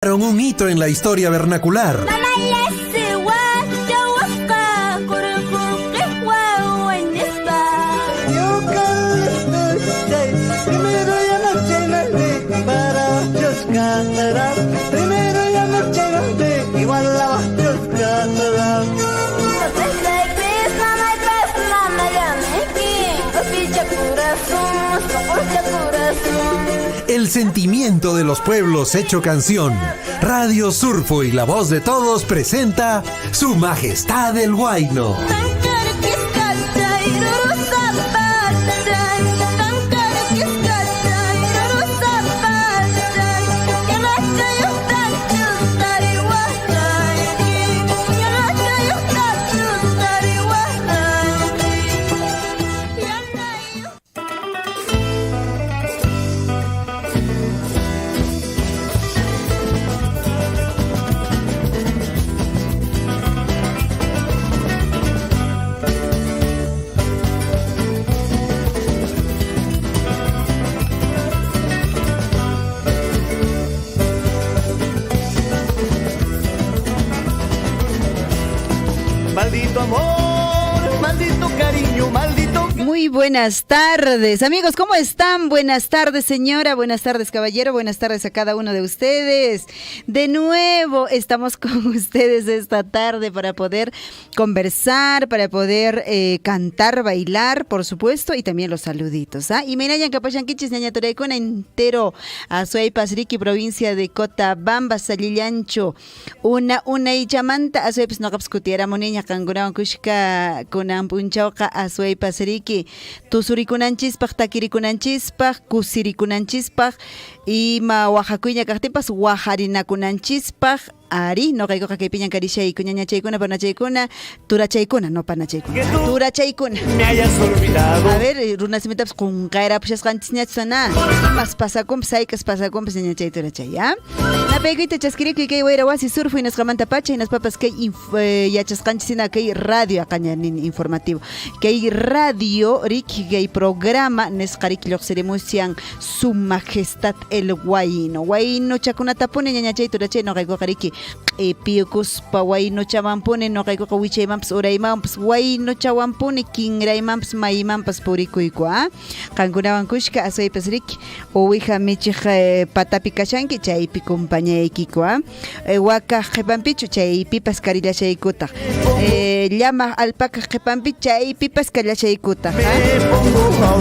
Un hito en la historia vernacular. El sentimiento de los pueblos hecho canción. Radio Surfo y la voz de todos presenta Su Majestad el Huayno. Maldito amor, maldito cariño, maldito... Muy buenas tardes, amigos, ¿cómo están? Buenas tardes, señora, buenas tardes, caballero, buenas tardes a cada uno de ustedes. De nuevo estamos con ustedes esta tarde para poder conversar, para poder cantar, bailar, por supuesto, y también los saluditos, ¿ah? Y me nayan capachanquichis, ñaña Toraicona entero, a Suay Pasriqui, provincia de Cotabamba, Salillancho, una y chamanta, a Suay Pasnocapscutiera, Moniña, Cangurao, Kushka, Kunampunchauca, a Suay Pasriqui, Tusurikunanchispaj, Takirikunanchispaj, Kusirikunanchispaj, ima Oaxacuña Cartepas, Oaxarinakunanchispaj, Ari, no caigo que piñan carishay, cuñaña chaykuna, panachaykuna, turachaykuna, no panachaykuna, turachaykuna. Me hayas olvidado. A ver, runasimitas con caera, pues cantisñatsana. Pasacom, saikas, pasacom, pues ña chay turachay, ¿ya? Na peguita chasquirico y que huera wasi surfo y nas camanta pacha y nas papas que ya chascanchina que radio acá informativo. Que hay radio, Ricky, que hay programa, nescariki lo ceremusian Su Majestad el Huayno. Huayno chacunata pone ña chay turachay, no caigo cariki. Piukus pa Huayno chawampune no kay ko wichaymampas uraymampas Huayno chawampune kingraymampas maymampas purikuykuá kankunawan kushka asaypas riki uwiha michij patapi kashanki chaypi compañaykikuá waka qhipanpichu chaypipas karilashaykutaq llama alpaca qhipanpi chaypipas karilashaykutaq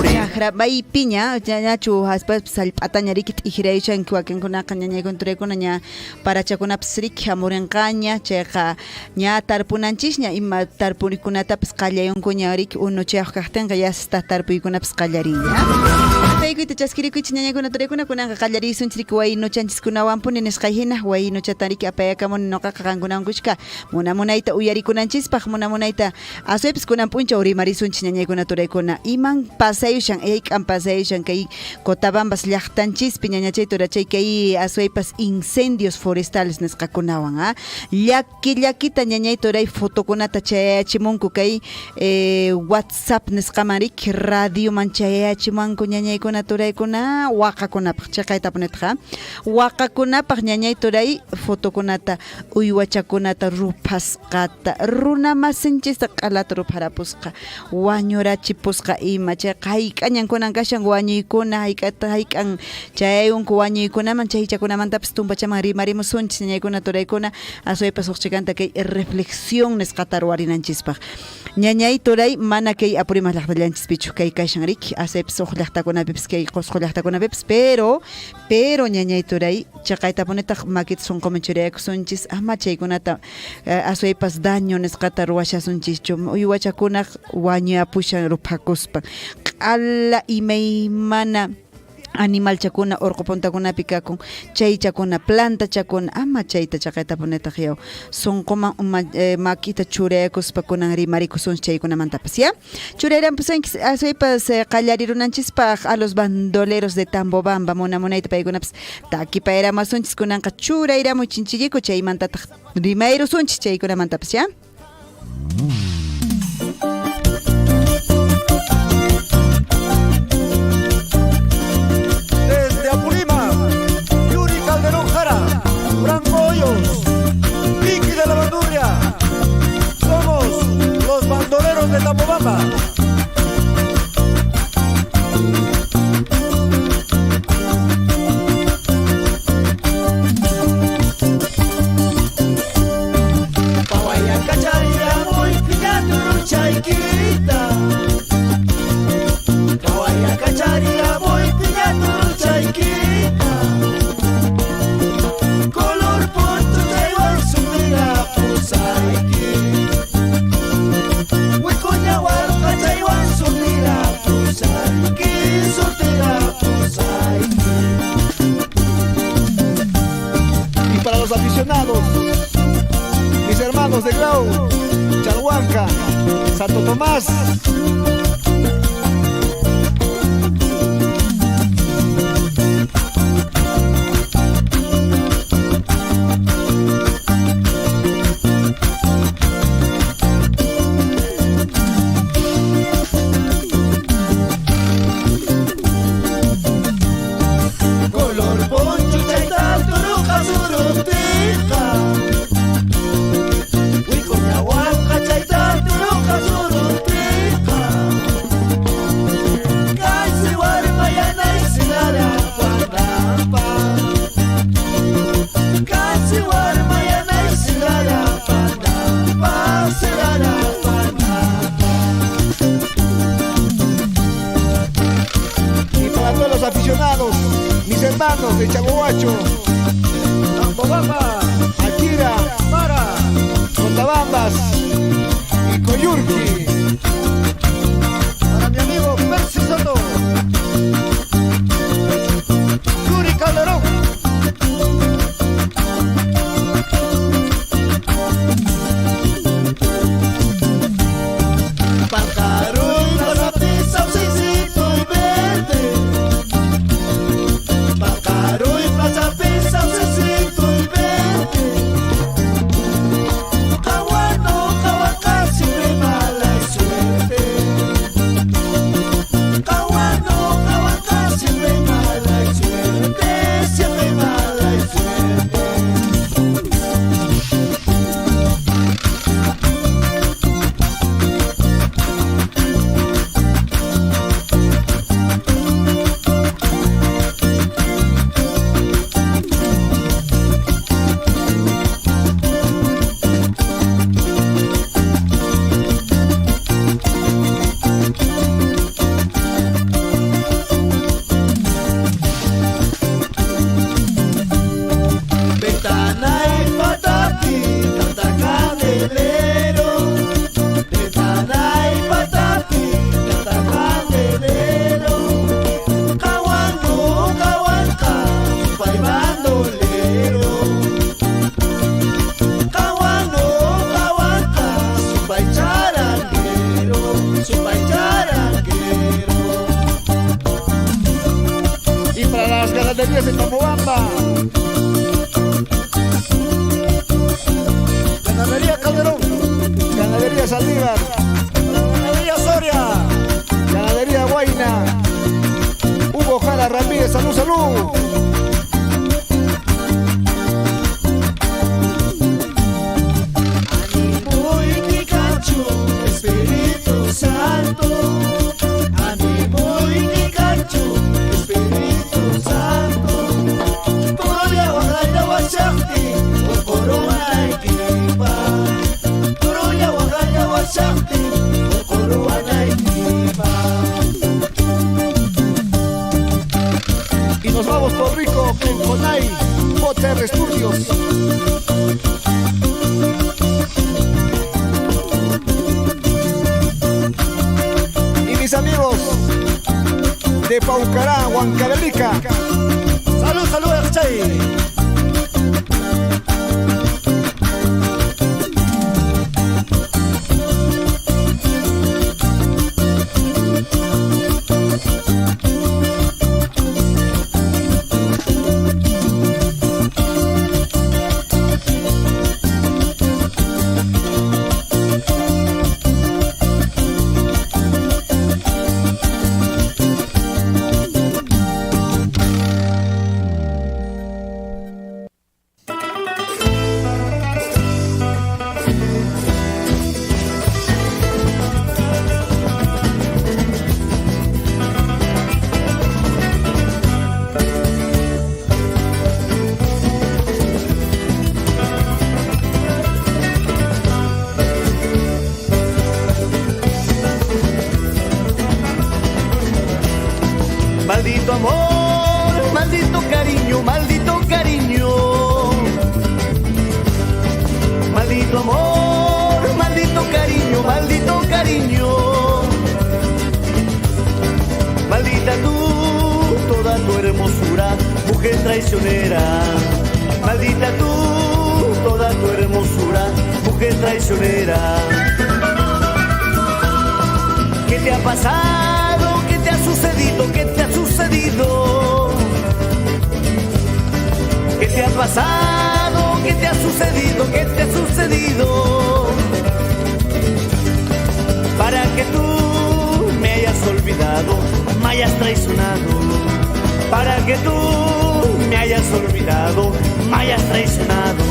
chaqra maypiña ñachu haspas salp'ataña riki t'ijirayushanki wakinkunaqa ñañaykunturaykuná ña parachakunapas riki hamurinqaña chayqa ña tarpunanchishña ima tarpurikunatapas qallayunkuña riki uno chayaq kaqtinqa yasta tarpuykunapas qallarinña paykuyta chaskirikuychis ñañaykunaturaykuná kunanqa qallarisunchis riki waynuchanchiskunawanpuni nisqayhina waynuchata riki apayakamuni nuqaqa qankunawan kushka munamunayta uyarikunanchispaq munamunayta asuypis kunanpunchaw rimarisunchis ñañaykunaturaykuna iman pasayushan ayk'an pasayushan kay Cotabambas llaqtanchispi ñañachay turachay kay asuypas incendios forestales nisqakunawan, ¿ah? Llakita ñañay turay fotokunata chayachimunku kay WhatsApp nisqamarik radio man chayachimanku ñañaykuna turaykuna waqakunapaq chaqayta punetqa waqakunapaq ñañay turay fotokunata uywachakunata rupasqata runa masinchista q'alata ruparapusqa wañurachipusqa ima chay hayk'añankunan kashan wañuykuna hayk'an chayunku wañuykunaman chaychakunamantapas tumpachaman rimarimusunchis ñañaykuna turaykuna asuypas uqchikanta kay reflexión nisqata ruwarinanchispaq ñañay turay mana kay apurimas llaqtallanchispichu kay kashan riki asuypas uq llaqtakunapipas kay qusqu llaqtakunapipas pero ñañay turay chaqayta punitaq makita sunquman churaykusunchis ama chaykunata asuypas daño nisqata ruwashasunchischu uywachakunaq wañuyapushan rupakuspa q'ala imaymana animal chakuna urqu puntakunapi kakun chaychakuna planta chakuna ama chayta chaqayta punitaq yaw sunquman makita churaykuspa kunan rimarikusunchis chaykunamantapas ya churayranpusanchis asuypas qallarirunanchispaq a los bandoleros de Tambobamba munamunayta paykunapas takipayaramasunchis kunanqa churayramuchinchilliku chaymantataq rimayrusunchis chaykunamantapas ya Hoyos, Vicky de la Bandurria. Somos los bandoleros de Tamobamba. Chayquita, Kawaya Cacharia, voy pillando chayquita. Color poncho, Taiwan, sumira, pusaiki. Huicoña, Huarca, Taiwan, sumira, pusaiki, soltera, pusaiki. Y para los aficionados, mis hermanos de Grau, Chalhuanca, Santo Tomás. Color poncho, chaita, turuja, surutica. Aficionados, mis hermanos de Chagohuacho, Tambobamba, Akira, Mara, Cotabambas y Coyurqui. Para mi amigo Percy Soto, Yuri Calderón. Pancarón, Pasapisa, Oxicito y Verde. Ganaderías de Tambobamba, Ganadería Calderón, Ganadería Saldívar, Ganadería Soria, Ganadería Guayna, Hugo Jara Ramírez, salud, salud. Animo y Pikachu, Espíritu Santo. Animo y Pikachu, Espíritu Santo. Toroya Wagaya Washakti, Okoroa Equipa. Toroya Wagaya Washakti, Okoroa Equipa. Y nos vamos por Rico, Kenkonai, JR Studios. Y mis amigos de Paucará, Huancavelica. Salud, salud, Archay. traicionera, maldita tú, toda tu hermosura, mujer traicionera. ¿Qué te ha pasado? ¿Qué te ha sucedido? ¿Qué te ha sucedido? ¿Qué te ha pasado? ¿Qué te ha sucedido? ¿Qué te ha sucedido? Para que tú me hayas olvidado, me hayas traicionado. Para que tú me hayas olvidado, me hayas traicionado.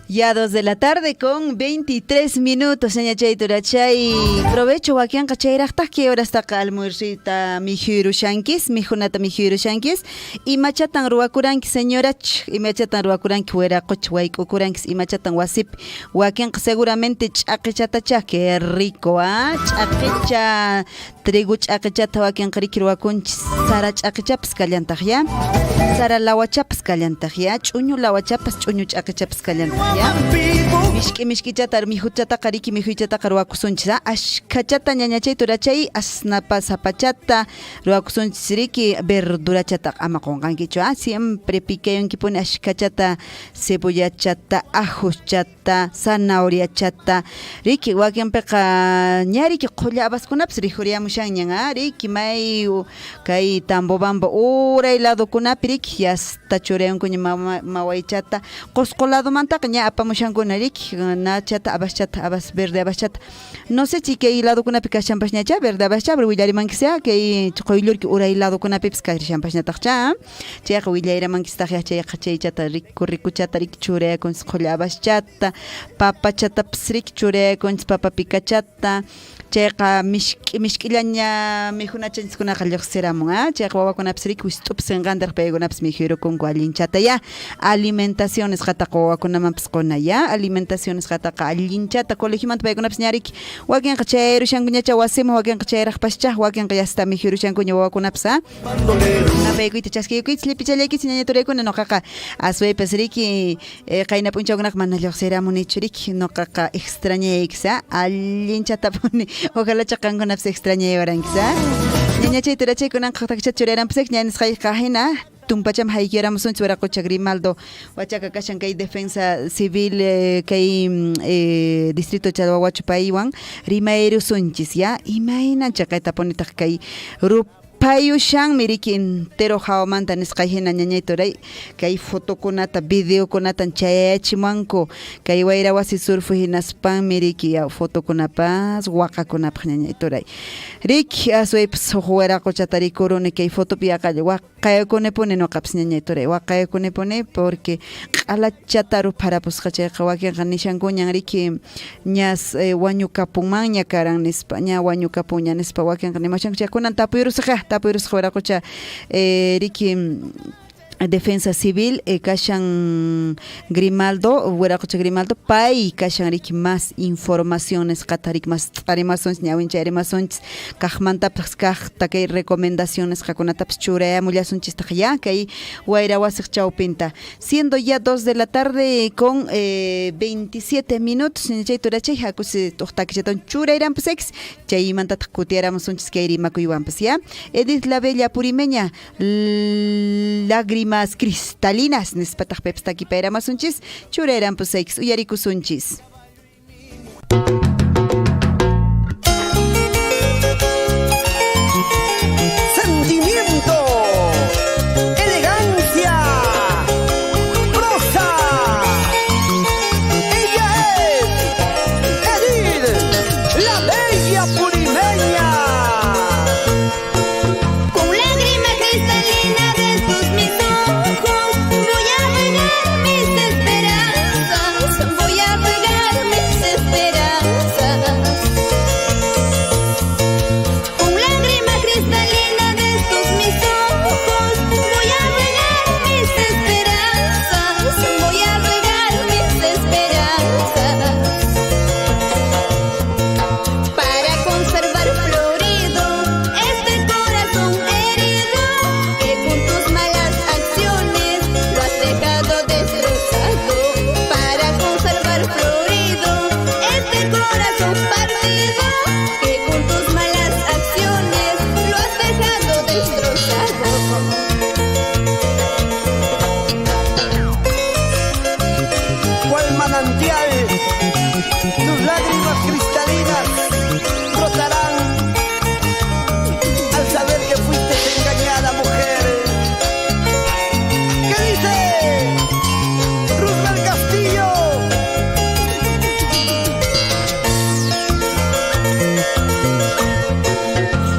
Ya 2 de la tarde con 23 minutos, señor Chayturachay. Provecho, Wakian Kachairachta, que ahora está calmursita, mi Hirushankis, mi Junata, mi Hirushankis, y Machatan Ruakuranki, señora, y Machatan Ruakuranki, fuera Cochwaik, Okurankis, y Machatan Wasip, Wakian, seguramente Chakechatacha, que rico, Chakecha, Trigu Chakechata, Wakian Karikirwakunch, Sara Chakechaps Kalyantajia, Sara Lawachaps Kalyantajia, Chuñu Lawachapas, Chuñu Chakechaps Kalyantajia. Mishki chatar mi huchata kariki mi huchata ruakusunchisa ashkachata ñañachay turachay asnapa sapachata ruakusunchiriki verdurachata ama qonqankichu siempre picayonkipuni ashkachata cebollachata ajuschata zanahoriachata riki wakinpiqa ñariki qulla abaskunapas rijuriyamushan ñan riki may kay Tambobamba uray ladokunapi riki yasta churayankuña mawaychata qusquladomantaqa ña apamushankuna riki nachata abas verde abachata no sé si kay ladokunapi kashanpas ñacha verde abacha pero willarimankisa kay qoyllurki uray ladokunapipis kashanpas ñataqcha chayqa willayramankistaqa chay chata rikuchata riki churayakunchis qulla abachata papachatapis riki churayakunchis papa pikachata chayqa mishk'illaña mijunachanchikkunaqa lluqsiramun chayqa wawakunapis riki wisht'upis sinqantaraq paykunapis mijirukunku allinchata ya alimentaciones qataqa wawakunamanpis quna ya alimentaciones qataqa allinchata colegiomanta paykunapis ñariki wakinqa chayrushankuñacha wasiman wakinqa chayraqpascha wakinqa yasta mijirushankuña wawakunapis napaykuyta chaskiyukuyta llipichallaykichis ñaña turaykuna nuqaqa aswaypas riki qayna p'unchawkunaqa mana lluqsiramunichu riki nuqaqa extrañayaykis allinchatapuni ojalá chaqankunapis extrañaywarankiz ñaña chay turachaykunaqa qataqcha churayranpis ña nisqayqa hina tumpacham haykiramusunchis waraqucha Grimaldo wachaqa kashan kay defensa civil kay distrito Chalwawachu paywan rimayrusunchis ya imaynancha kaytapunitaq kay payushan miriki entero hawamanta nisqay hina ñañay turay kay fotokunata videokunata chayachimanku kay wayra wasi surfu hinaspan miriki fotokunapas waqakunapas ñañay turay riki aswaypas waraquchata rikuruni kay fotopi aqalla waqaykunipuni nuqapas ñañay turay waqaykunipuni porque q'alachata ruparapusqa chayqa wakinqa nishankuñan riki ñas wañukapunman ña karan nispa ña wañukapunña nispa wakinqa nimachanku chaykunan tapuyurusqa waraqucha riki defensa civil kashan Grimaldo waraqucha Grimaldo pay kashan riki más informaciones qatarik más arimasons ñawincha arimasons kaqmantapas kaqta kay recomendaciones qakunatapas churayamullasunchis ya kay wayra wasiq chawpinta siendo ya 2 de la tarde con 27 minutos chay turachay hakusi tuqtakichatan churayranpis chaymantata kutiaramusunchis kay rimakuywanpas ya Edith la Bella Purimeña lágrimas cristalinas nispataq peps takipayramusunchis churayranpusaykus uyarikusunchis sentimiento, elegancia. manantial, tus lágrimas cristalinas brotarán al saber que fuiste engañada, mujer. ¿Qué dice Roosevelt Castillo?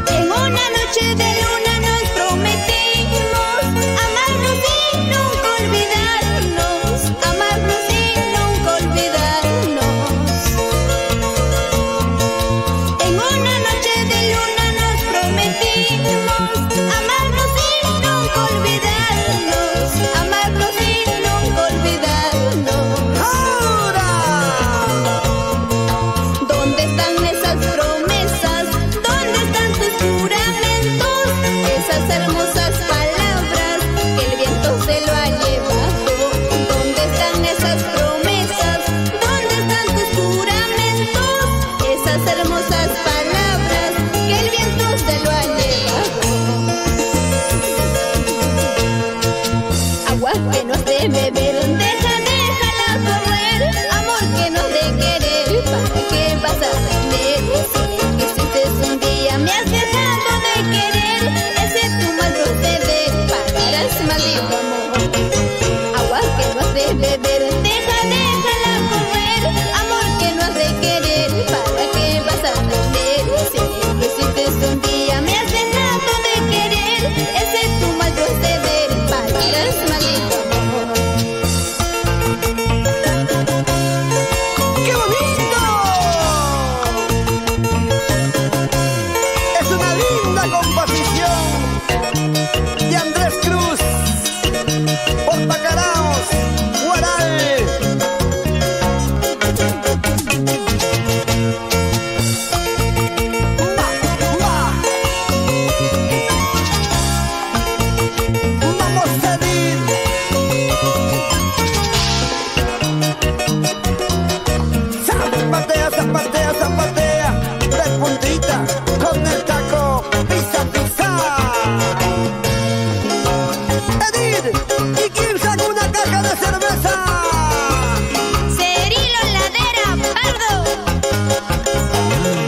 En una noche de luna nos prometimos amarnos y nunca olvidarnos, amarnos y nunca olvidarnos. En una noche de luna nos prometimos amarnos y nunca olvidarnos, amarnos y nunca olvidarnos. ¡Ahora! ¿Dónde están esas promesas? ¿Dónde están tus juramentos? Esas hermosas palabras que el viento se lo ha llevado. ¿Dónde están esas promesas? ¿Dónde están tus juramentos? Esas hermosas palabras que el viento se lo ha llevado. Agua que nos dé beber, déjala correr. Amor que nos dé querer, ¿para qué vas a vender? Si existes un día me has dejado de querer, ese tu mal proceder pagarás, maldito amor. Agua que nos dé beber, déjala correr. Amor que nos dé querer, ¿para qué vas a vender? Si existes un día me has dejado de querer, ese tu mal proceder pagarás, maldito amor. ¡Qué bonito! Es una linda composición de Andrés Cruz por Pacaraos, Guaral. Vamos a ir. Zapatea, zapatea, zapatea, de puntita, con el taco, pisa, pisa. Edith, ¿y quién sacó una caja de cerveza? Cirilo Ladera, Pardo.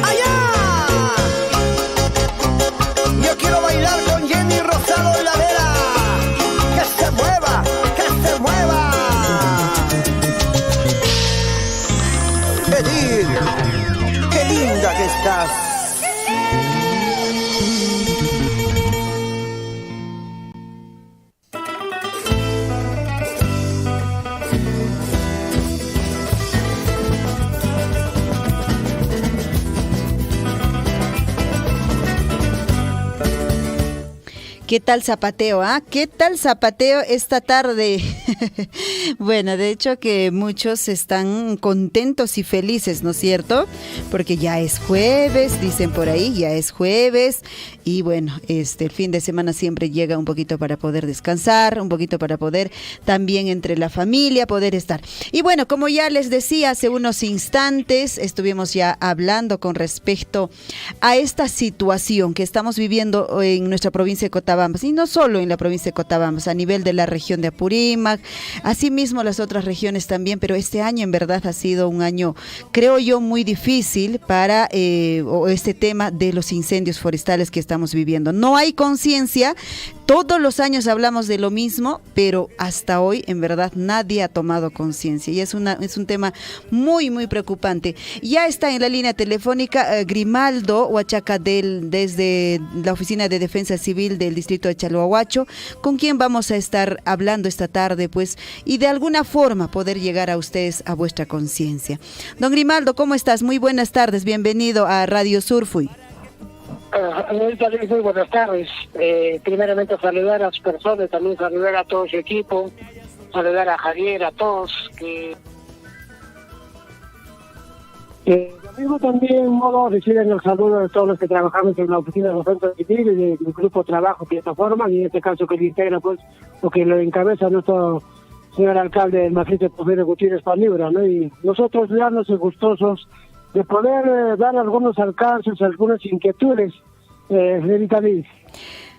¡Allá! Yo quiero bailar con Jenny Rosado Ladera. ¡Que se mueva, que se mueva! Edith, qué linda que estás. ¿Qué tal zapateo, ¿Qué tal zapateo esta tarde? Bueno, de hecho que muchos están contentos y felices, ¿no es cierto? Porque ya es jueves, dicen por ahí, ya es jueves. Y bueno, el fin de semana siempre llega un poquito para poder descansar, un poquito para poder también entre la familia poder estar. Y bueno, como ya les decía hace unos instantes, estuvimos ya hablando con respecto a esta situación que estamos viviendo en nuestra provincia de Cotabambas, y no solo en la provincia de Cotabambas, a nivel de la región de Apurímac, asimismo las otras regiones también, pero este año en verdad ha sido un año, creo yo, muy difícil para este tema de los incendios forestales que estamos viviendo. No hay conciencia, todos los años hablamos de lo mismo, pero hasta hoy en verdad nadie ha tomado conciencia y es un tema muy, muy preocupante. Ya está en la línea telefónica Grimaldo Huachacadel desde la Oficina de Defensa Civil del Distrito de Chalhuahuacho, con quien vamos a estar hablando esta tarde, pues, y de alguna forma poder llegar a ustedes a vuestra conciencia. Don Grimaldo, ¿cómo estás? Muy buenas tardes, bienvenido a Radio Surfui. Muy buenas tardes. Primeramente saludar a las personas, también saludar a todo su equipo, saludar a Javier, a todos. Lo mismo también, modo, reciben el saludo de todos los que trabajamos en la oficina de defensa civil y del grupo de trabajo plataforma, y en este caso que lo integra, pues, lo que lo encabeza nuestro señor alcalde del Macizo Porfirio Gutiérrez Panibra, ¿no? Y nosotros ya gustosos de poder dar algunos alcances, algunas inquietudes, señorita Liz.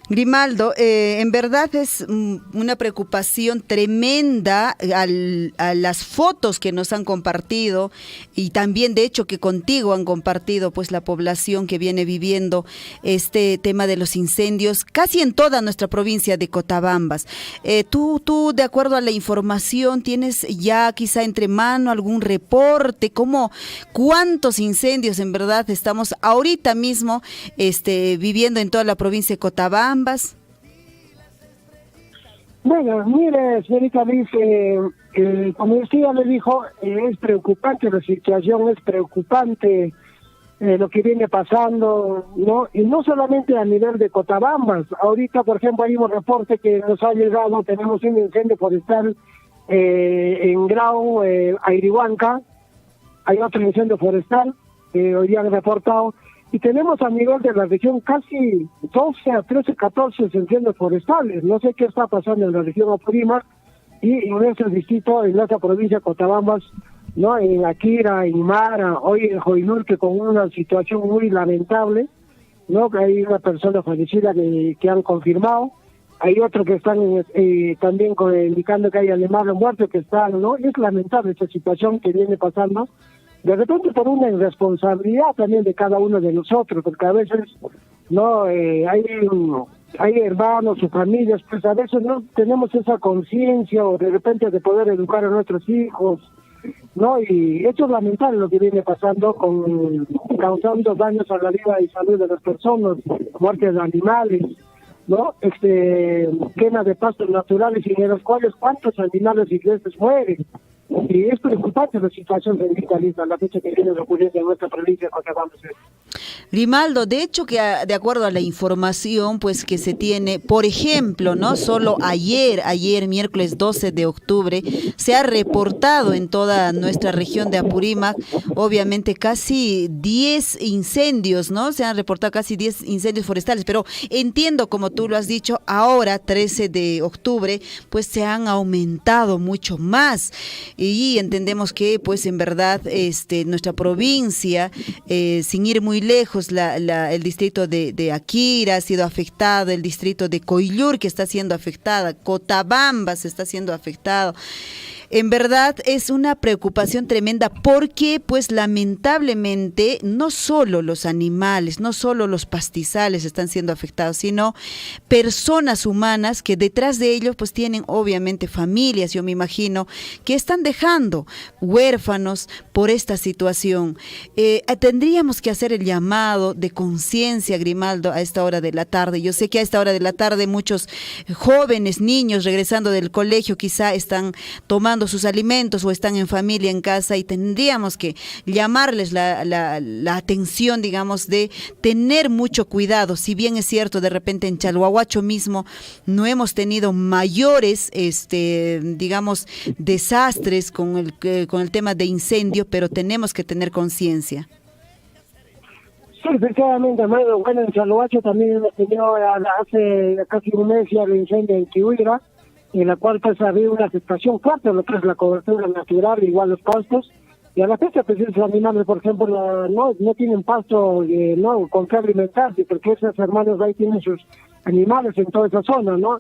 Grimaldo, en verdad es una preocupación tremenda a las fotos que nos han compartido y también de hecho que contigo han compartido pues la población que viene viviendo este tema de los incendios casi en toda nuestra provincia de Cotabambas. Tú de acuerdo a la información tienes ya quizá entre mano algún reporte, cuántos incendios en verdad estamos ahorita mismo viviendo en toda la provincia de Cotabambas. Bueno, mire, señorita Liz, como usted ya le dijo, es preocupante la situación, es preocupante lo que viene pasando, ¿no? Y no solamente a nivel de Cotabambas. Ahorita, por ejemplo, hay un reporte que nos ha llegado, tenemos un incendio forestal en Grau, Airihuanca, hay otro incendio forestal que hoy han reportado. Y tenemos a nivel de la región casi 12 a 13, 14 incendios forestales. No sé qué está pasando en la región Apurímac y en ese distrito, en esa provincia de Cotabambas, ¿no? En Akira, en Mara, hoy en Joinurque con una situación muy lamentable, ¿no? Hay una persona fallecida que han confirmado. Hay otros que están también indicando que hay animales muertos que están, ¿no? Es lamentable esta situación que viene pasando. De repente por una irresponsabilidad también de cada uno de nosotros, porque a veces no hay hermanos o familias, pues a veces no tenemos esa conciencia o de repente de poder educar a nuestros hijos, ¿no? Y esto es lamentable lo que viene pasando, causando daños a la vida y salud de las personas, muertes de animales, ¿no? Quema de pastos naturales y de los cuales cuántos animales silvestres mueren. Y es preocupante la situación de la fecha que viene ocurriendo en nuestra provincia de Cotabambas. Grimaldo, de hecho que de acuerdo a la información pues que se tiene, por ejemplo, ¿no? Solo ayer miércoles 12 de octubre, se ha reportado en toda nuestra región de Apurímac, obviamente casi 10 incendios, ¿no? Se han reportado casi 10 incendios forestales, pero entiendo, como tú lo has dicho, ahora 13 de octubre, pues se han aumentado mucho más. Y entendemos que pues en verdad nuestra provincia, sin ir muy lejos, el distrito de Akira ha sido afectado, el distrito de Coillur que está siendo afectada, Cotabambas está siendo afectado. En verdad es una preocupación tremenda porque pues lamentablemente no solo los animales, no solo los pastizales están siendo afectados, sino personas humanas que detrás de ellos pues tienen obviamente familias, yo me imagino, que están dejando huérfanos por esta situación. Tendríamos que hacer el llamado de conciencia, Grimaldo, a esta hora de la tarde. Yo sé que a esta hora de la tarde muchos jóvenes, niños regresando del colegio quizá están tomando sus alimentos o están en familia en casa y tendríamos que llamarles la atención, digamos, de tener mucho cuidado. Si bien es cierto, de repente en Chalhuahuacho mismo no hemos tenido mayores, digamos, desastres con el tema de incendio, pero tenemos que tener conciencia. Sí, efectivamente, hermano. Bueno, en Chalhuacho también hemos tenido hace casi un mes ya el incendio en Quihuira, en la cual pues había una afectación fuerte, lo que es la cobertura natural, igual los pastos, y a la fecha pues esos animales, por ejemplo, no tienen pasto no con que alimentarse, porque esos hermanos ahí tienen sus animales en toda esa zona, ¿no?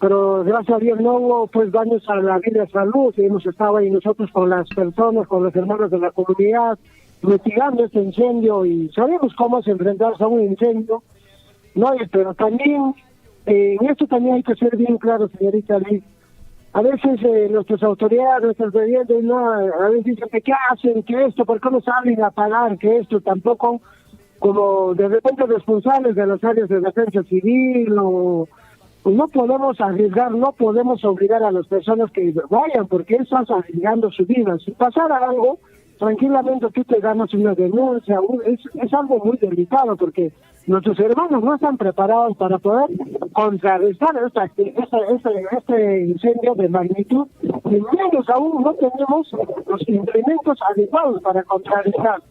Pero gracias a Dios no hubo pues daños a la vida y salud, y hemos estado ahí nosotros con las personas, con los hermanos de la comunidad, mitigando este incendio, y sabemos cómo se enfrentarse a un incendio, ¿no? Pero también en esto también hay que ser bien claro, señorita Liz. A veces nuestras autoridades, nuestros gobiernos, ¿no? A veces dicen que qué hacen, que esto, ¿por qué no salen a pagar? Que esto tampoco, como de repente responsables de las áreas de defensa civil, o no podemos arriesgar, no podemos obligar a las personas que vayan, porque están arriesgando su vida. Si pasara algo, tranquilamente tú te ganas una denuncia, es algo muy delicado, porque nuestros hermanos no están preparados para poder contrarrestar este incendio de magnitud, y menos aún no tenemos los implementos adecuados para contrarrestar,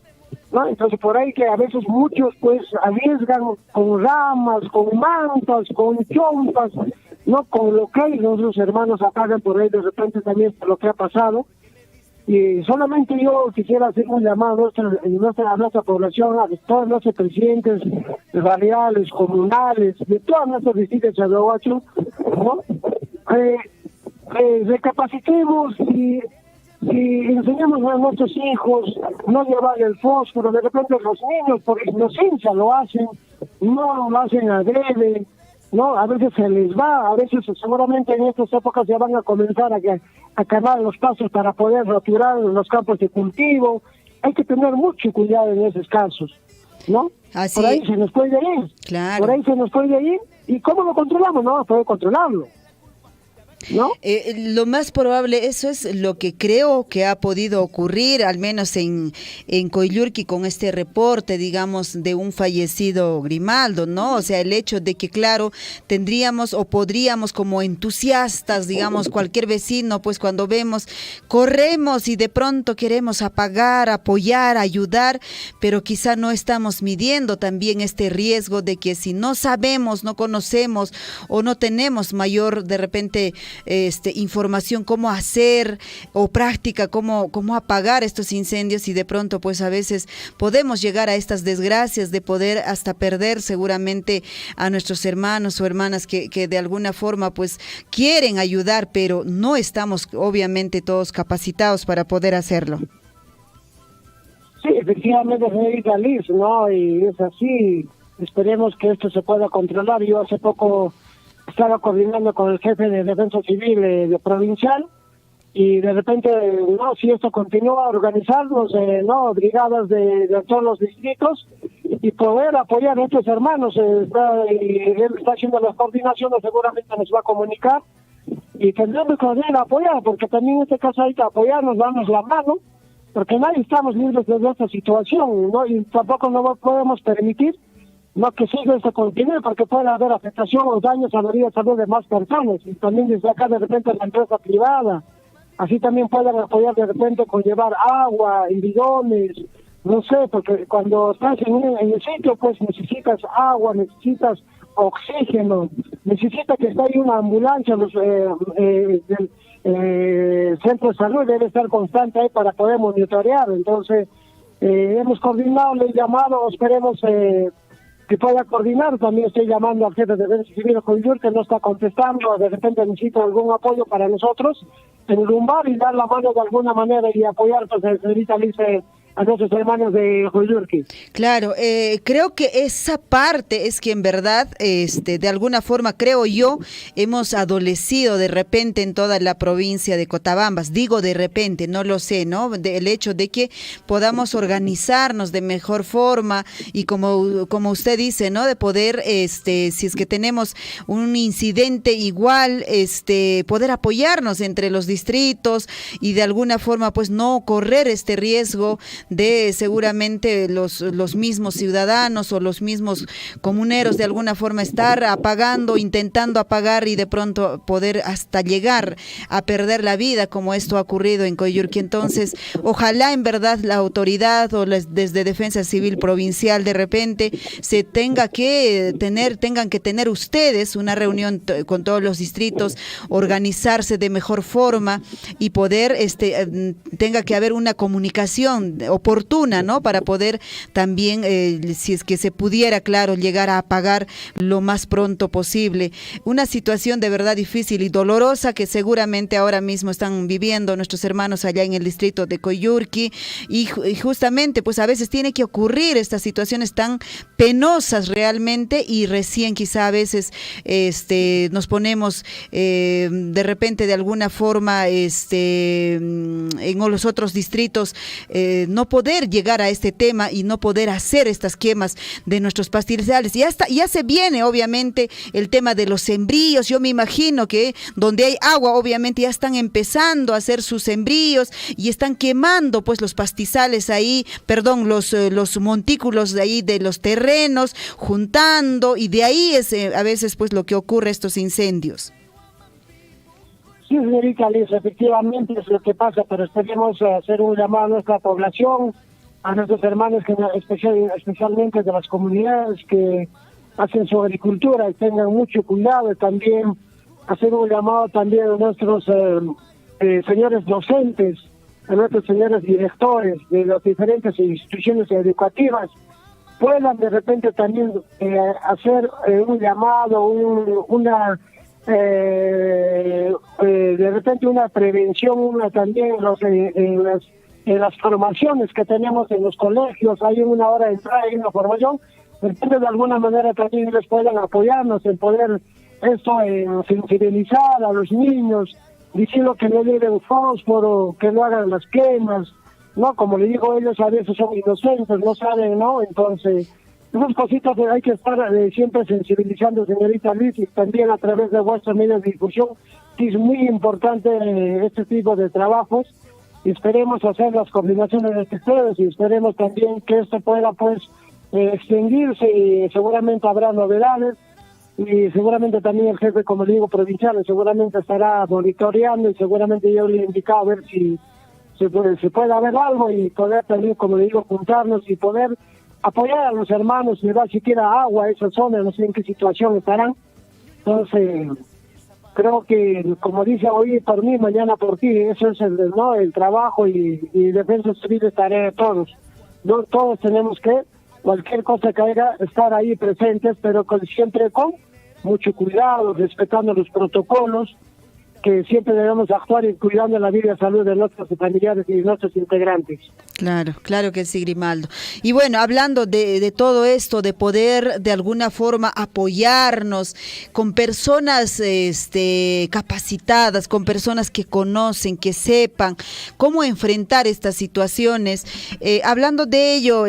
¿no? Entonces por ahí que a veces muchos pues arriesgan con ramas, con mantas, con chompas, no con lo que hay, nuestros hermanos apagan por ahí de repente también por lo que ha pasado. Y solamente yo quisiera hacer un llamado a nuestra población, a todos nuestros presidentes radiales, comunales, de todos nuestros distritos de Chachahuacho, ¿no? Recapacitemos y enseñamos a nuestros hijos no llevar el fósforo. De repente los niños por inocencia lo hacen, no lo hacen adrede, ¿no? A veces se les va, a veces seguramente en estas épocas ya van a comenzar a quemar los pasos para poder retirar los campos de cultivo. Hay que tener mucho cuidado en esos casos, ¿no? Así por ahí se nos puede ir, claro. Por ahí se nos puede ir. ¿Y cómo lo controlamos? No, puede controlarlo, ¿no? Lo más probable, eso es lo que creo que ha podido ocurrir, al menos en Coyllurqui, con este reporte, digamos, de un fallecido Grimaldo, ¿no? O sea, el hecho de que, claro, tendríamos o podríamos como entusiastas, digamos, cualquier vecino, pues cuando vemos, corremos y de pronto queremos apagar, apoyar, ayudar, pero quizá no estamos midiendo también este riesgo de que si no sabemos, no conocemos o no tenemos mayor, de repente, información cómo hacer o práctica cómo apagar estos incendios, y de pronto pues a veces podemos llegar a estas desgracias de poder hasta perder seguramente a nuestros hermanos o hermanas que de alguna forma pues quieren ayudar, pero no estamos obviamente todos capacitados para poder hacerlo. Sí, efectivamente, señorita Liz, ¿no? Y es así. Esperemos que esto se pueda controlar. Yo hace poco estaba coordinando con el jefe de Defensa Civil de provincial, y de repente, no, si esto continúa, organizarnos, brigadas de todos los distritos y poder apoyar a estos hermanos. Él está haciendo las coordinaciones, seguramente nos va a comunicar, y tendremos que apoyar, porque también en este caso hay que apoyarnos, darnos la mano, porque nadie estamos libres de esta situación, ¿no? Y tampoco no podemos permitir no que siga este continúe, porque puede haber afectación o daños a la vida de salud de más personas, y también desde acá de repente la empresa privada, así también pueden apoyar de repente con llevar agua en bidones, no sé, porque cuando estás en el sitio pues necesitas agua, necesitas oxígeno, necesitas que esté ahí una ambulancia, del centro de salud debe estar constante ahí para poder monitorear. Entonces hemos coordinado, le he llamado, esperemos que pueda coordinar. También estoy llamando al jefe de Defensa Civil de Coyllurqui, que no está contestando, de repente necesita algún apoyo para nosotros, enrumbar y dar la mano de alguna manera y apoyar, pues, señorita Liz, a nuestros hermanos de Coyllurqui. Claro, creo que esa parte es que en verdad, de alguna forma, creo yo, hemos adolecido de repente en toda la provincia de Cotabambas. Digo de repente, no lo sé, ¿no? El hecho de que podamos organizarnos de mejor forma y como usted dice, ¿no? De poder, si es que tenemos un incidente igual, poder apoyarnos entre los distritos y de alguna forma, pues, no correr este riesgo de seguramente los mismos ciudadanos o los mismos comuneros de alguna forma estar apagando, intentando apagar y de pronto poder hasta llegar a perder la vida, como esto ha ocurrido en Coyllurqui. Entonces, ojalá en verdad la autoridad o desde Defensa Civil Provincial de repente se tengan que tener ustedes una reunión con todos los distritos, organizarse de mejor forma y poder tenga que haber una comunicación oportuna, ¿no? Para poder también, si es que se pudiera, claro, llegar a apagar lo más pronto posible. Una situación de verdad difícil y dolorosa que seguramente ahora mismo están viviendo nuestros hermanos allá en el distrito de Coyllurqui, y justamente, pues a veces tiene que ocurrir estas situaciones tan penosas realmente, y recién quizá a veces nos ponemos de repente de alguna forma en los otros distritos no poder llegar a este tema y no poder hacer estas quemas de nuestros pastizales. Ya se viene obviamente el tema de los sembríos. Yo me imagino que donde hay agua obviamente ya están empezando a hacer sus sembríos y están quemando pues los pastizales ahí, los montículos de ahí de los terrenos, juntando, y de ahí es a veces pues lo que ocurre estos incendios. Sí, señorita Liz, efectivamente es lo que pasa, pero esperemos hacer un llamado a nuestra población, a nuestros hermanos que especialmente de las comunidades que hacen su agricultura, y tengan mucho cuidado. Y también hacer un llamado también a nuestros señores docentes, a nuestros señores directores de las diferentes instituciones educativas puedan de repente también hacer un llamado, de repente una prevención, también en las formaciones que tenemos en los colegios, hay una hora de entrada y una formación, de repente de alguna manera también les puedan apoyarnos en poder sensibilizar a los niños, diciendo que no lleven fósforo, que no hagan las quemas, ¿no? Como le digo, ellos a veces son inocentes, no saben, ¿no? Entonces, esas cositas hay que estar siempre sensibilizando, señorita Liz, y también a través de vuestros medios de difusión, que es muy importante este tipo de trabajos, y esperemos hacer las coordinaciones de ustedes, y esperemos también que esto pueda, pues, extinguirse, y seguramente habrá novedades, y seguramente también el jefe, como digo, provincial, seguramente estará monitoreando, y seguramente yo le he indicado a ver si se puede haber algo, y poder también, como le digo, juntarnos y poder apoyar a los hermanos, y dar siquiera agua a esa zona, no sé en qué situación estarán. Entonces, creo que, como dice, hoy por mí, mañana por ti, eso es el trabajo, y Defensa Civil estaré de todos. No, todos tenemos que, cualquier cosa que haya, estar ahí presentes, pero siempre con mucho cuidado, respetando los protocolos, que siempre debemos actuar y cuidando la vida y salud de nuestros familiares y nuestros integrantes. Claro, claro que sí, Grimaldo. Y bueno, hablando de todo esto, de poder de alguna forma apoyarnos con personas capacitadas, con personas que conocen, que sepan cómo enfrentar estas situaciones. Hablando de ello,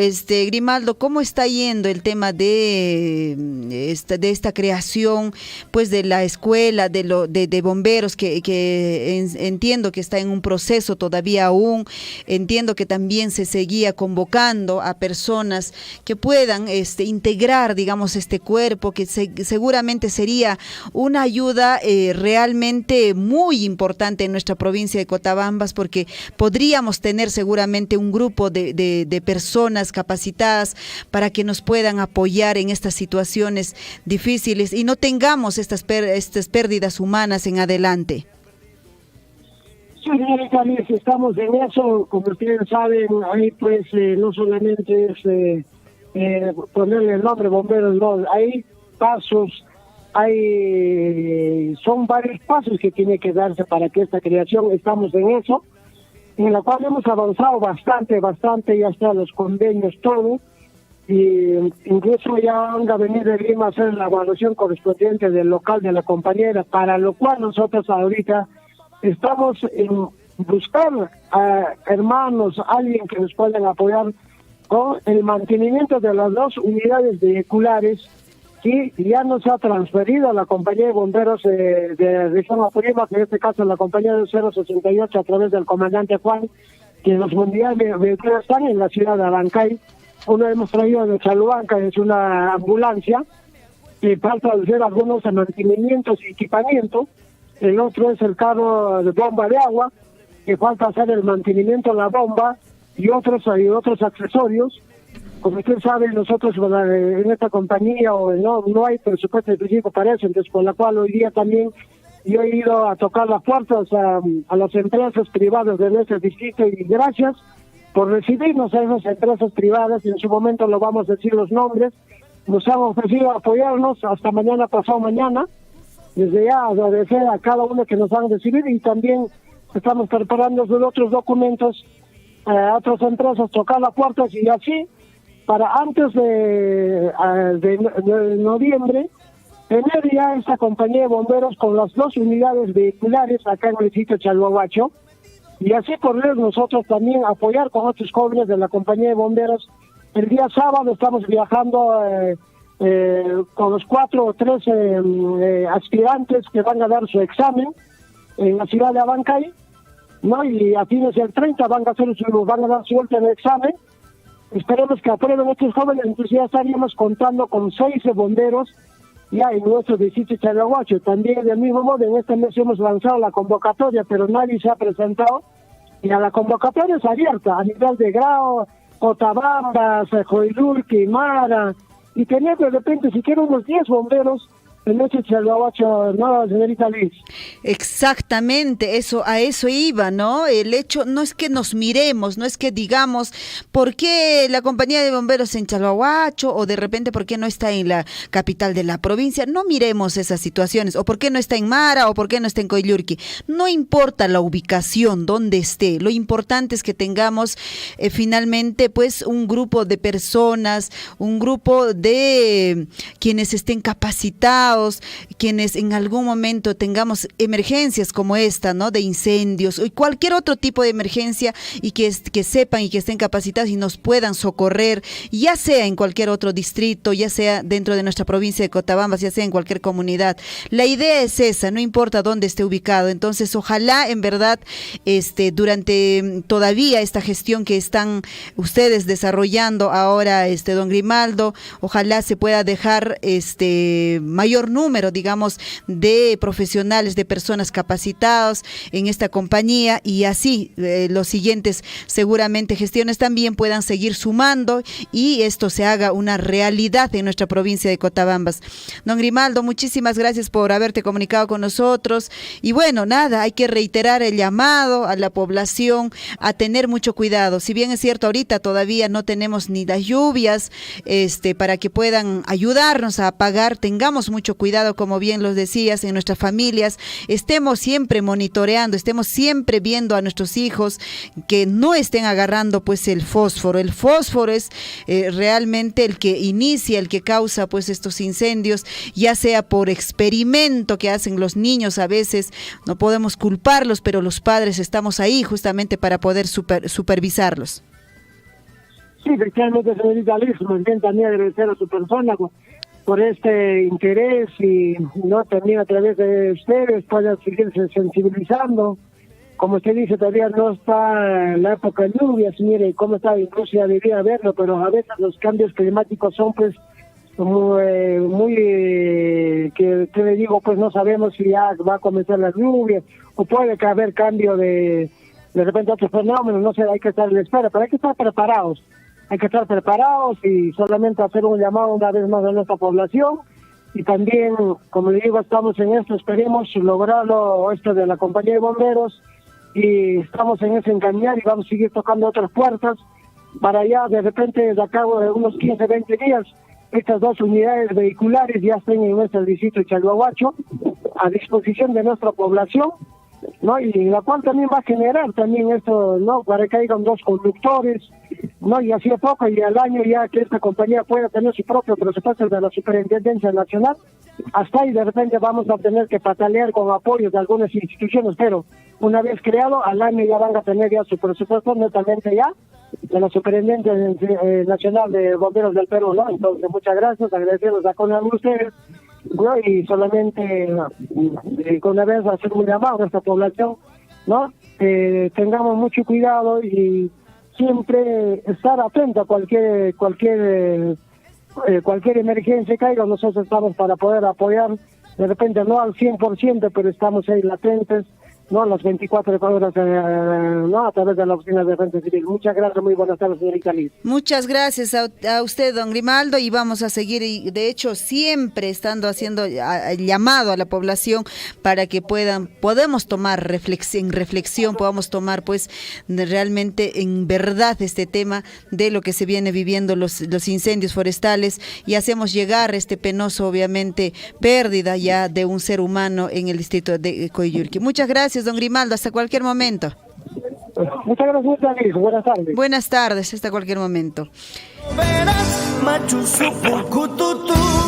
Grimaldo, ¿cómo está yendo el tema de esta creación, pues, de la escuela de bomberos, que entiendo que está en un proceso todavía aún? Entiendo que también se seguía convocando a personas que puedan integrar, digamos, este cuerpo, que seguramente sería una ayuda realmente muy importante en nuestra provincia de Cotabambas, porque podríamos tener seguramente un grupo de personas capacitadas para que nos puedan apoyar en estas situaciones difíciles y no tengamos estas pérdidas humanas en adelante. Sí, señorita Liz, estamos en eso. Como ustedes saben, ahí pues no solamente es ponerle el nombre bomberos, no, hay pasos, son varios pasos que tiene que darse para que esta creación, estamos en eso, en la cual hemos avanzado bastante, ya está los convenios, todo, y incluso ya van a venir de Lima a hacer la evaluación correspondiente del local de la compañera, para lo cual nosotros ahorita estamos en buscar a hermanos, alguien que nos puedan apoyar con el mantenimiento de las 2 unidades vehiculares que ya nos ha transferido a la compañía de bomberos de región Apurímac, en este caso la compañía del 068 a través del comandante Juan, que los unidades vehiculares están en la ciudad de Abancay. Uno hemos traído de Chaluanca, es una ambulancia, que falta hacer algunos mantenimientos y equipamiento. El otro es el carro de bomba de agua, que falta hacer el mantenimiento de la bomba y otros accesorios. Como usted sabe, nosotros en esta compañía no hay presupuesto específico para eso, entonces por la cual hoy día también yo he ido a tocar las puertas a las empresas privadas de nuestro distrito, y gracias por recibirnos a esas empresas privadas, y en su momento lo vamos a decir los nombres, nos han ofrecido apoyarnos hasta mañana, pasado mañana. Desde ya agradecer a cada uno que nos han recibido, y también estamos preparando otros documentos a otras empresas, tocar las puertas, y así para antes de noviembre tener ya esta compañía de bomberos con las 2 unidades vehiculares acá en el sitio Chalhuahuacho, y así poder nosotros también apoyar con otros jóvenes de la compañía de bomberos. El día sábado estamos viajando con los 4 o 3 aspirantes que van a dar su examen en la ciudad de Abancay, ¿no? Y a fines del 30 van a dar su último examen. Esperemos que aprueben estos jóvenes, entonces ya estaríamos contando con 6 bomberos ya en nuestro distrito Chalhuahuacho. También del mismo modo, en este mes hemos lanzado la convocatoria, pero nadie se ha presentado, y a la convocatoria es abierta a nivel de Grao, Cotabambas, Joilul, Quimara, y tener de repente siquiera unos 10 bomberos en ese Chalhuahuacho, no, señorita Liz. Exactamente, a eso iba, ¿no? El hecho no es que nos miremos, no es que digamos por qué la compañía de bomberos en Chalhuahuacho o de repente por qué no está en la capital de la provincia, no miremos esas situaciones, o por qué no está en Mara o por qué no está en Coyllurqui. No importa la ubicación, dónde esté, lo importante es que tengamos finalmente pues un grupo de personas, un grupo de quienes estén capacitados, quienes en algún momento tengamos emergencias como esta, ¿no? De incendios y cualquier otro tipo de emergencia y que sepan y que estén capacitados y nos puedan socorrer, ya sea en cualquier otro distrito, ya sea dentro de nuestra provincia de Cotabambas, ya sea en cualquier comunidad. La idea es esa, no importa dónde esté ubicado. Entonces, ojalá en verdad durante todavía esta gestión que están ustedes desarrollando ahora, don Grimaldo, ojalá se pueda dejar mayor número, digamos, de profesionales, de personas capacitadas en esta compañía y así los siguientes seguramente gestiones también puedan seguir sumando y esto se haga una realidad en nuestra provincia de Cotabambas. Don Grimaldo, muchísimas gracias por haberte comunicado con nosotros y bueno, nada, hay que reiterar el llamado a la población a tener mucho cuidado. Si bien es cierto, ahorita todavía no tenemos ni las lluvias para que puedan ayudarnos a apagar, tengamos mucho cuidado, como bien los decías, en nuestras familias, estemos siempre monitoreando, estemos siempre viendo a nuestros hijos que no estén agarrando pues el fósforo. El fósforo es realmente el que inicia, el que causa pues estos incendios, ya sea por experimento que hacen los niños a veces, no podemos culparlos, pero los padres estamos ahí justamente para poder supervisarlos. Sí, efectivamente, señorita Liz, más bien también agradecer a su persona por este interés y no también a través de ustedes puedan seguirse sensibilizando. Como usted dice, todavía no está en la época de lluvias, mire cómo está, incluso ya debería haberlo, pero a veces los cambios climáticos son pues muy que le digo, pues no sabemos si ya va a comenzar la lluvia o puede que haber cambio de repente otros fenómenos, no sé, hay que estar en la espera, pero hay que estar preparados. Hay que estar preparados y solamente hacer un llamado una vez más a nuestra población. Y también, como le digo, estamos en esto, esperemos lograrlo esto de la compañía de bomberos y estamos en ese encaminar y vamos a seguir tocando otras puertas para ya de repente de acá de unos 15, 20 días estas 2 unidades vehiculares ya estén en nuestro distrito de Chalhuahuacho a disposición de nuestra población, ¿no? Y la cual también va a generar también esto, ¿no? Para que hayan 2 conductores, ¿no? Y así a poco y al año ya que esta compañía pueda tener su propio presupuesto de la Superintendencia Nacional, hasta ahí de repente vamos a tener que patalear con apoyos de algunas instituciones, pero una vez creado, al año ya van a tener ya su presupuesto netamente ya de la Superintendencia Nacional de Bomberos del Perú, ¿no? Entonces, muchas gracias, agradecemos a cada uno de ustedes, ¿no? Y solamente con una vez hacer un llamado a esta población, ¿no? Tengamos mucho cuidado y siempre estar atento a cualquier emergencia que caiga. Nosotros estamos para poder apoyar, de repente no al 100%, pero estamos ahí latentes, no las 24 horas, no a través de la oficina de Defensa Civil. Muchas gracias, muy buenas tardes, señorita Liz. Muchas gracias a usted, don Grimaldo, y vamos a seguir, y de hecho siempre estando haciendo llamado a la población para que podemos tomar reflexión, podamos tomar pues realmente en verdad este tema de lo que se viene viviendo los incendios forestales, y hacemos llegar este penoso, obviamente, pérdida ya de un ser humano en el distrito de Coyllurqui. Muchas gracias, don Grimaldo, hasta cualquier momento. Muchas gracias, Liz. Buenas tardes. Buenas tardes, hasta cualquier momento.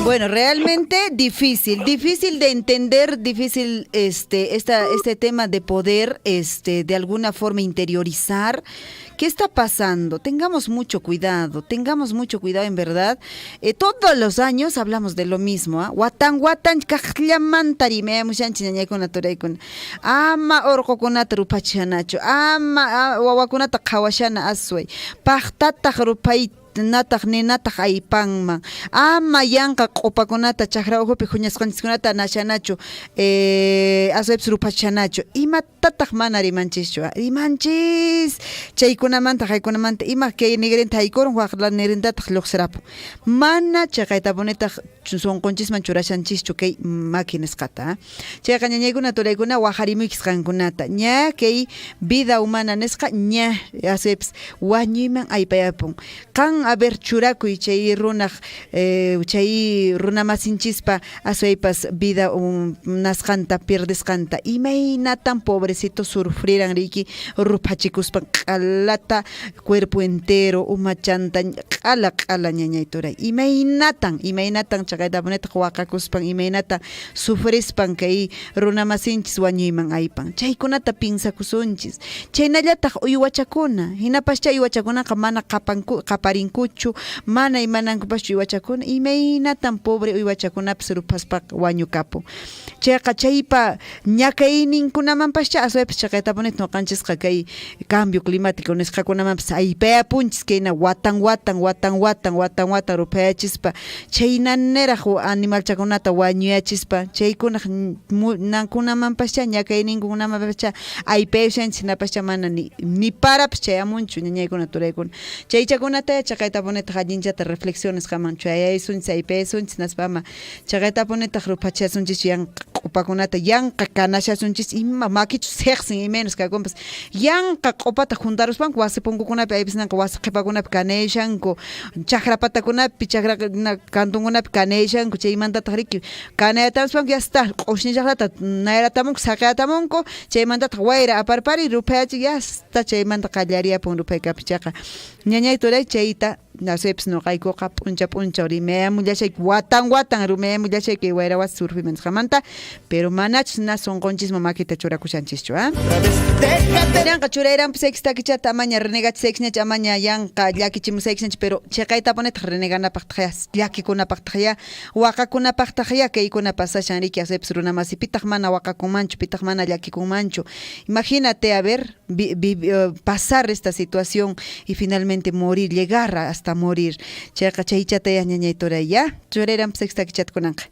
Bueno, realmente difícil de entender, difícil este tema de poder de alguna forma interiorizar. ¿Qué está pasando? Tengamos mucho cuidado en verdad. Todos los años hablamos de lo mismo, ¿ah? Watan kahllamantari me mushanchinañaykuna turaykuna. Ama orqokunata rupachanachu, ama wawakunata qhawashana asway. Paqtataq rupay nataq ninataq aypanman ama yanqa q'upakunata chaqra uhupi huñasqanchiskunata nashanachu aswaypis rupachanachu imatataq mana rimanchischu rimanchis chaykunamanta haykunamanta ima kay nigrinta haykurun waqla nigrintataq lluqsirapun mana chaqaytapunitaq sunqunchisman churashanchischu kay maquinisqata chayqa ñañaykuna turaykuna waqharimuykis qankunata ña kay vida humana nisqa ña aswaypis wañuyman aypayapun kan haber churakuy chay runaq chay runamassinchispa aswaypas vida nasqanta pirdisqanta imaynatan pobrecito sufriran riki rupachikuspan q'alata cuerpo entero umachanta q'ala ñañay turay imaynatan chaqaytapunitaq waqakuspan imaynatan sufrispan kay runamasinchis wañuyman aypan chaykunata pinsakusunchis chaynallataq uywachakuna hinapascha uywachakunaqa mana qaparinkuchu mana imanankupachu uywachakuna imaynatan pobre uywachakunapis rupaspa wañukapun chayqa chaypa ñakayninkunamanpascha aswaypis chaqaytapunit nuqanchisqa kay cambio climático nisqakunamanpis aypayapunchis kayna watan rupayachispa chaynaneraq animalchakunata wañuyachispa chaykunaq nankunamanpascha ñakayninkunamanpascha aypayushanchis hinapascha mana ni parapas chayamunchu ñañaykuna turaykuna chaychakunata chaqaytapunitaq allinchata reflexiones qaman chayaysunchis aypayasunchis naspama chaqaytapunitaq rupachasunchis yanqa q'upakunata yanqa kanashasunchis ima makichu seqsin imenos kaykunpas yanqa q'upata juntaruspanku wasi punkukunapi aypis nanqa wasi qhipakunapi kanayshanku chaqra patakunapi chaqra kantunkunapi kanayshanku chaymantataq riki kanayatamuspanku yasta q'ushnillaqlata nayratamunku saqayatamunku chaymantataq wayra aparpari rupayachik yasta chaymanta qallariyapun rupaykapi chaqa ñañay turay chayta naswaypis nuqaykuqa p'uncha rimayamullashay watan rimayamullashay wayra wasi surfiman nisqamanta pero manachus na sunqonchisman makita churakushanchischu yanqa churayranpis seksita kichata amaña renegachisaykichñachu amaña yanqa llakichimusaykichñachu pero chaqaytapunitaq reneganapaqtaqya llakikunapaqtaqya waqakunapaqtaqya kaykuna pasashan riki aswaypis runamasipitaq mana waqakunmanchu pitaq mana llakikunmanchu imagínate a ver pasar esta situación y finalmente morir llegar hasta morir chayqa chaychata ñañay turay ya churayranpis seksita kichata kunanqa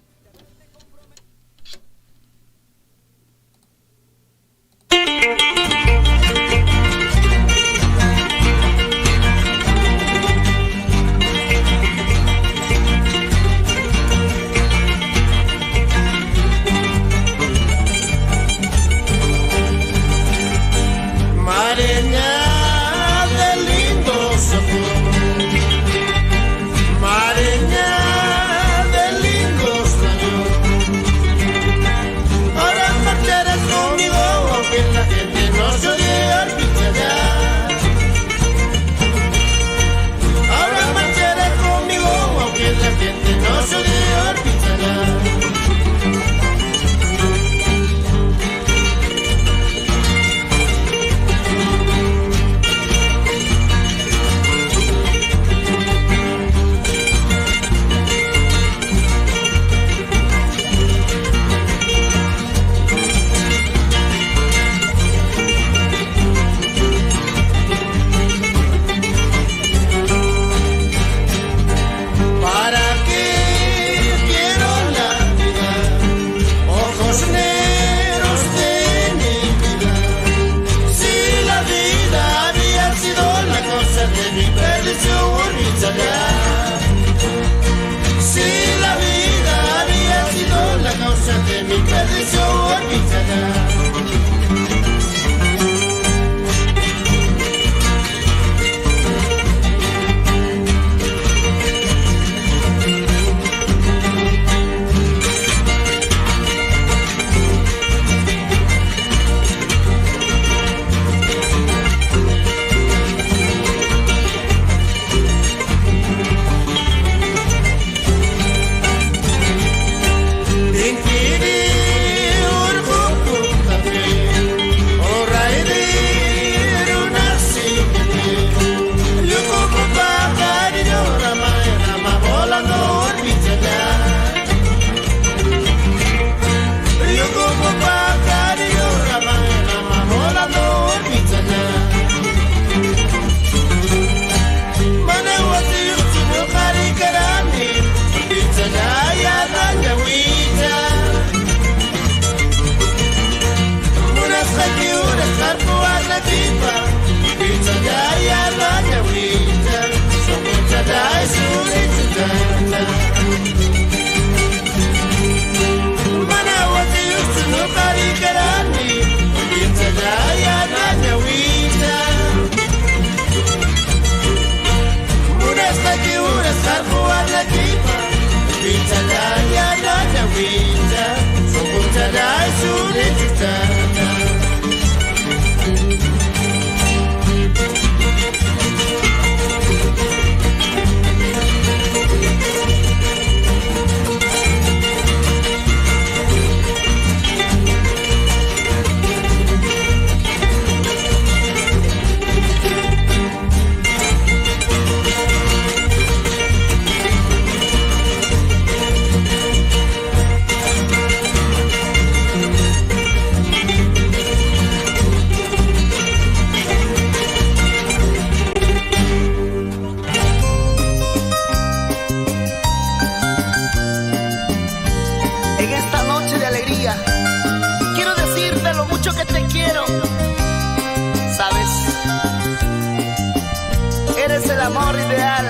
amor ideal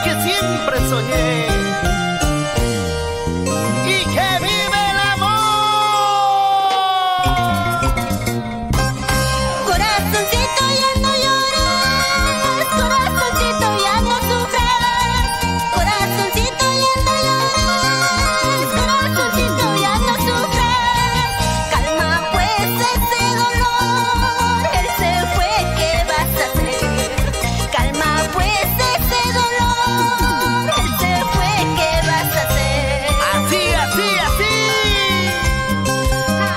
que siempre soñé. Y que vive el amor. Corazoncito, ya no llores, corazoncito, ya no sufras. Corazoncito, ya no llores, corazoncito, ya no sufras. Calma pues ese dolor, él se fue, ¿qué vas a hacer? Calma pues ese dolor, él se fue, ¿qué vas a hacer? Así, así, así.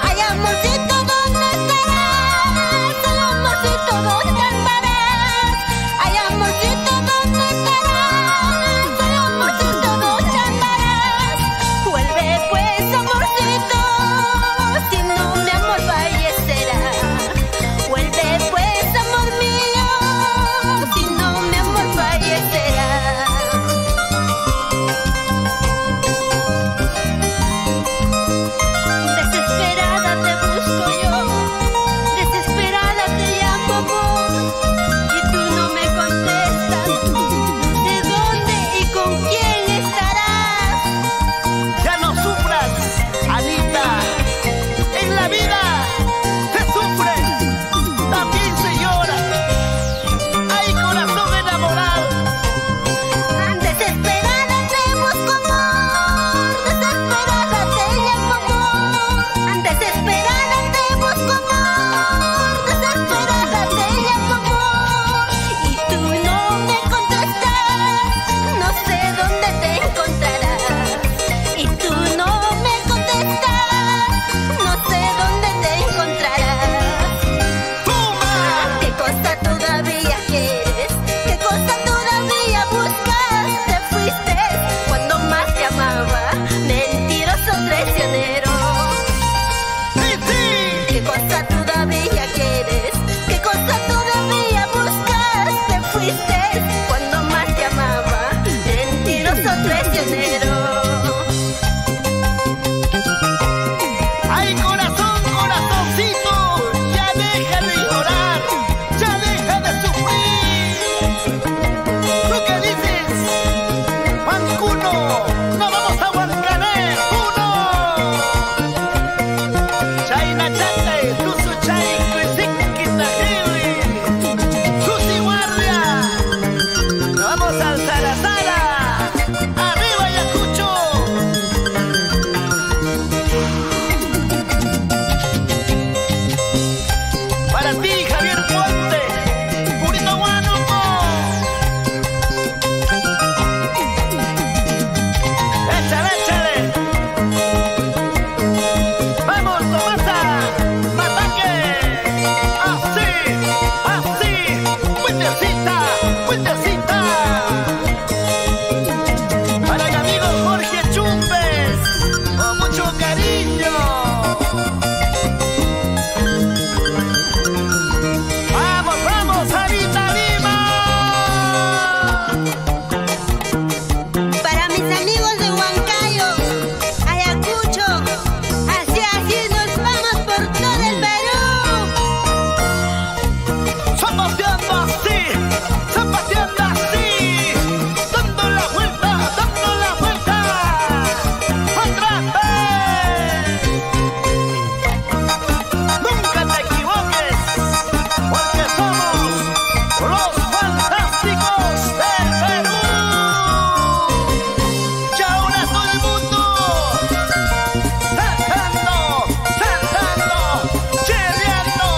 Ay, amorcito, ¿dónde estarás? Ay, amorcito, ¿dónde andarás? Ay, amorcito, ¿dónde estarás? Ay, amorcito, ¿dónde andarás? Vuelve pues, amorcito, si no mi amor fallecerá. Vuelve pues, amor mío, si no mi amor fallecerá. Desesperada te busco yo, desesperada te llamo amor, y tú no me contestas. ¿De dónde y con quién estarás? Ya no sufras, Anita. En la vida se sufre, también se llora. Hay corazón enamorado. Desesperada te busco amor, desesperada te llamo amor. Desesperada te busco amor, desesperada te llamo amor. Y tú no me contestas, no sé dónde te encontrarás. Y tú no me contestas, no sé dónde te encontrarás. ¿Qué cosa todavía quieres? ¿Qué cosa todavía buscas? Te fuiste cuando más te amaba, mentiroso traicionero. Sí, sí. ¿Qué cosa todavía quieres? ¿Qué cosa todavía buscas? Te fuiste cuando más te amaba, mentiroso traicionero. Ay, corazón, corazoncito, ya deja de llorar, ya deja de sufrir. ¿Tú qué dices? Juancuno, no vamos a Huancané, uno. Chayna chate, tusu chay, cuisiquita hewi. Susi guardia, nos vamos al Sarazara. Arriba Ayacucho. Para ti, Javier Puente, Purito Guanuco. Échale, échale. Vamos, Tomasa, Mataque. Así, así. Puentecita, puentecita. Para el amigo Jorge Chumbes, con mucho cariño. Vamos, vamos, Anita Lima. Para mis amigos de Huancayo, Ayacucho, así nos vamos por todo el Perú. Zapateando así, dando la vuelta, otra vez. Nunca te equivoques, porque somos los fantásticos del Perú. Y ahora todo el mundo saltando, chileando,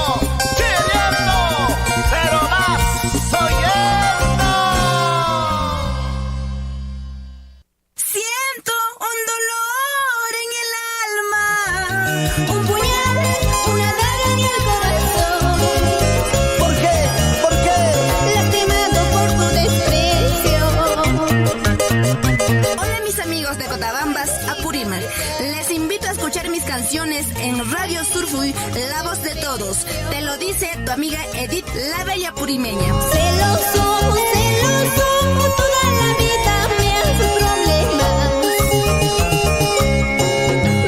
pero más oyendo. Siento un dolor en el alma, un puñal, una daga en el corazón. ¿Por qué? ¿Por qué? Lastimado por tu desprecio. Hola mis amigos de Cotabambas, Apurímac. Les invito a escuchar mis canciones en Radio Surfuy, la voz de todos. Te lo dice tu amiga Edith, la bella purimeña. Celoso, toda la vida me hace problemas.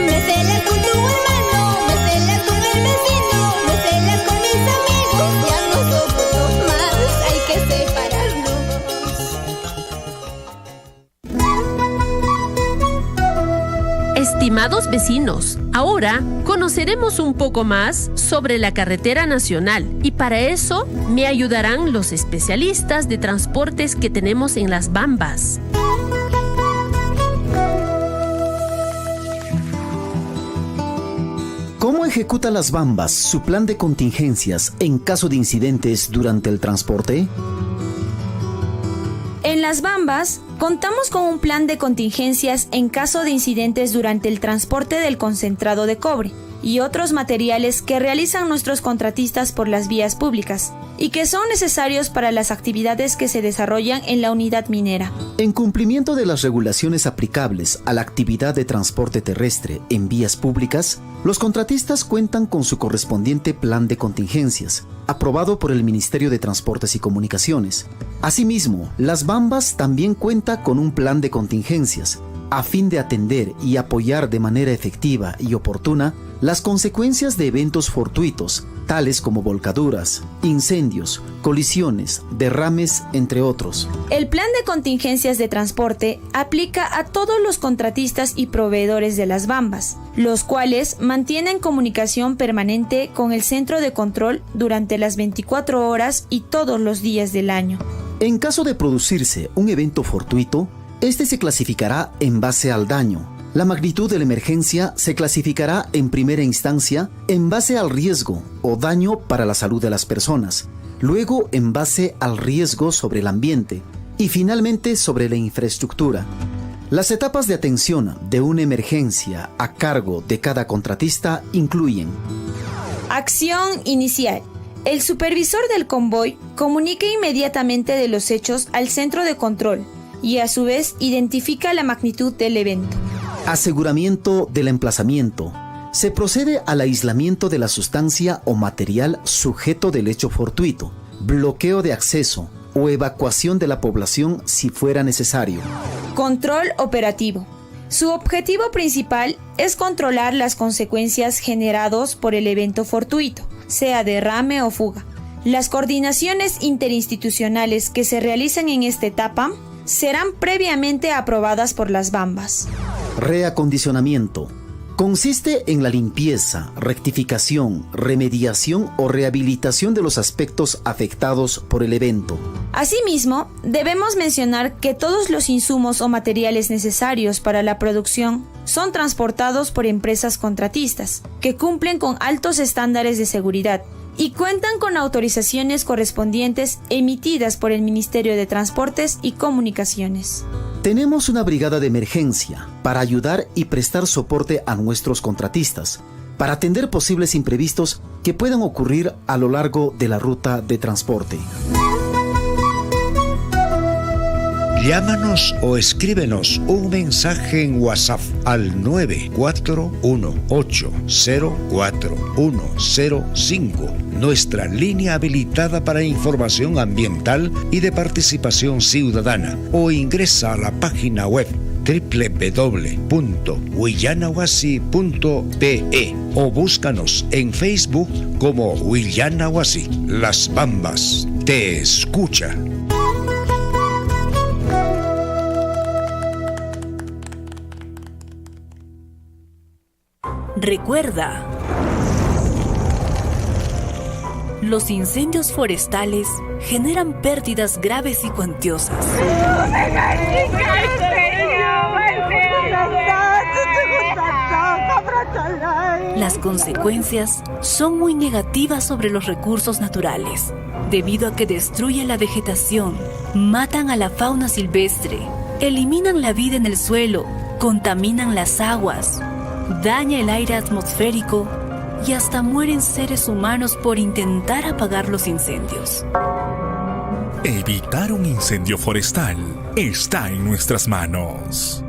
Me celas con tu hermano, me celas con el vecino, me celas con mis amigos. Ya no soporto más, hay que separarnos. Estimados vecinos, ahora conoceremos un poco más sobre la carretera nacional y para eso me ayudarán los especialistas de transportes que tenemos en Las Bambas. ¿Cómo ejecuta Las Bambas su plan de contingencias en caso de incidentes durante el transporte? En Las Bambas, contamos con un plan de contingencias en caso de incidentes durante el transporte del concentrado de cobre y otros materiales que realizan nuestros contratistas por las vías públicas y que son necesarios para las actividades que se desarrollan en la unidad minera. En cumplimiento de las regulaciones aplicables a la actividad de transporte terrestre en vías públicas, los contratistas cuentan con su correspondiente plan de contingencias, aprobado por el Ministerio de Transportes y Comunicaciones. Asimismo, Las Bambas también cuenta con un plan de contingencias, a fin de atender y apoyar de manera efectiva y oportuna las consecuencias de eventos fortuitos, tales como volcaduras, incendios, colisiones, derrames, entre otros. El plan de contingencias de transporte aplica a todos los contratistas y proveedores de Las Bambas, los cuales mantienen comunicación permanente con el centro de control durante las 24 horas y todos los días del año. En caso de producirse un evento fortuito, este se clasificará en base al daño. La magnitud de la emergencia se clasificará en primera instancia en base al riesgo o daño para la salud de las personas, luego en base al riesgo sobre el ambiente y finalmente sobre la infraestructura. Las etapas de atención de una emergencia a cargo de cada contratista incluyen: Acción inicial. El supervisor del convoy comunica inmediatamente de los hechos al centro de control y a su vez identifica la magnitud del evento. Aseguramiento del emplazamiento. Se procede al aislamiento de la sustancia o material sujeto del hecho fortuito, bloqueo de acceso o evacuación de la población si fuera necesario. Control operativo. Su objetivo principal es controlar las consecuencias generadas por el evento fortuito, sea derrame o fuga. Las coordinaciones interinstitucionales que se realicen en esta etapa serán previamente aprobadas por Las Bambas. Reacondicionamiento. Consiste en la limpieza, rectificación, remediación o rehabilitación de los aspectos afectados por el evento. Asimismo, debemos mencionar que todos los insumos o materiales necesarios para la producción son transportados por empresas contratistas, que cumplen con altos estándares de seguridad y cuentan con autorizaciones correspondientes emitidas por el Ministerio de Transportes y Comunicaciones. Tenemos una brigada de emergencia para ayudar y prestar soporte a nuestros contratistas, para atender posibles imprevistos que puedan ocurrir a lo largo de la ruta de transporte. Llámanos o escríbenos un mensaje en WhatsApp al 941804105, nuestra línea habilitada para información ambiental y de participación ciudadana, o ingresa a la página web www.huillanahuasi.pe o búscanos en Facebook como Huillanahuasi. Las Bambas te escucha. Recuerda, los incendios forestales generan pérdidas graves y cuantiosas. Las consecuencias son muy negativas sobre los recursos naturales, debido a que destruyen la vegetación, matan a la fauna silvestre, eliminan la vida en el suelo, contaminan las aguas, daña el aire atmosférico y hasta mueren seres humanos por intentar apagar los incendios. Evitar un incendio forestal está en nuestras manos.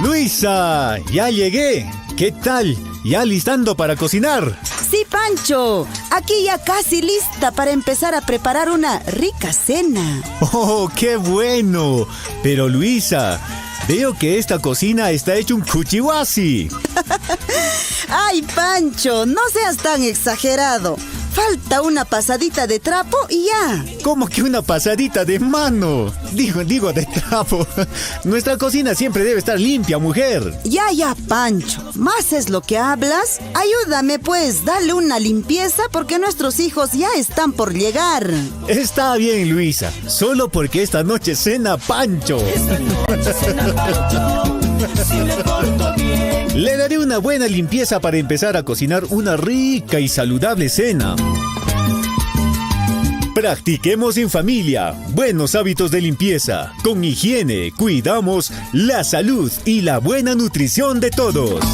Luisa, ya llegué. ¿Qué tal? ¿Ya listando para cocinar? Sí, Pancho. Aquí ya casi lista para empezar a preparar una rica cena. ¡Oh, qué bueno! Pero Luisa, veo que esta cocina está hecha un cuchihuasi. Ay, Pancho, no seas tan exagerado. Falta una pasadita de trapo y ya. ¿Cómo que una pasadita de mano? Digo de trapo. Nuestra cocina siempre debe estar limpia, mujer. Ya, Pancho. ¿Más es lo que hablas? Ayúdame, pues, dale una limpieza porque nuestros hijos ya están por llegar. Está bien, Luisa. Solo porque esta noche cena Pancho. Le daré una buena limpieza para empezar a cocinar una rica y saludable cena. Practiquemos en familia buenos hábitos de limpieza. Con higiene cuidamos la salud y la buena nutrición de todos.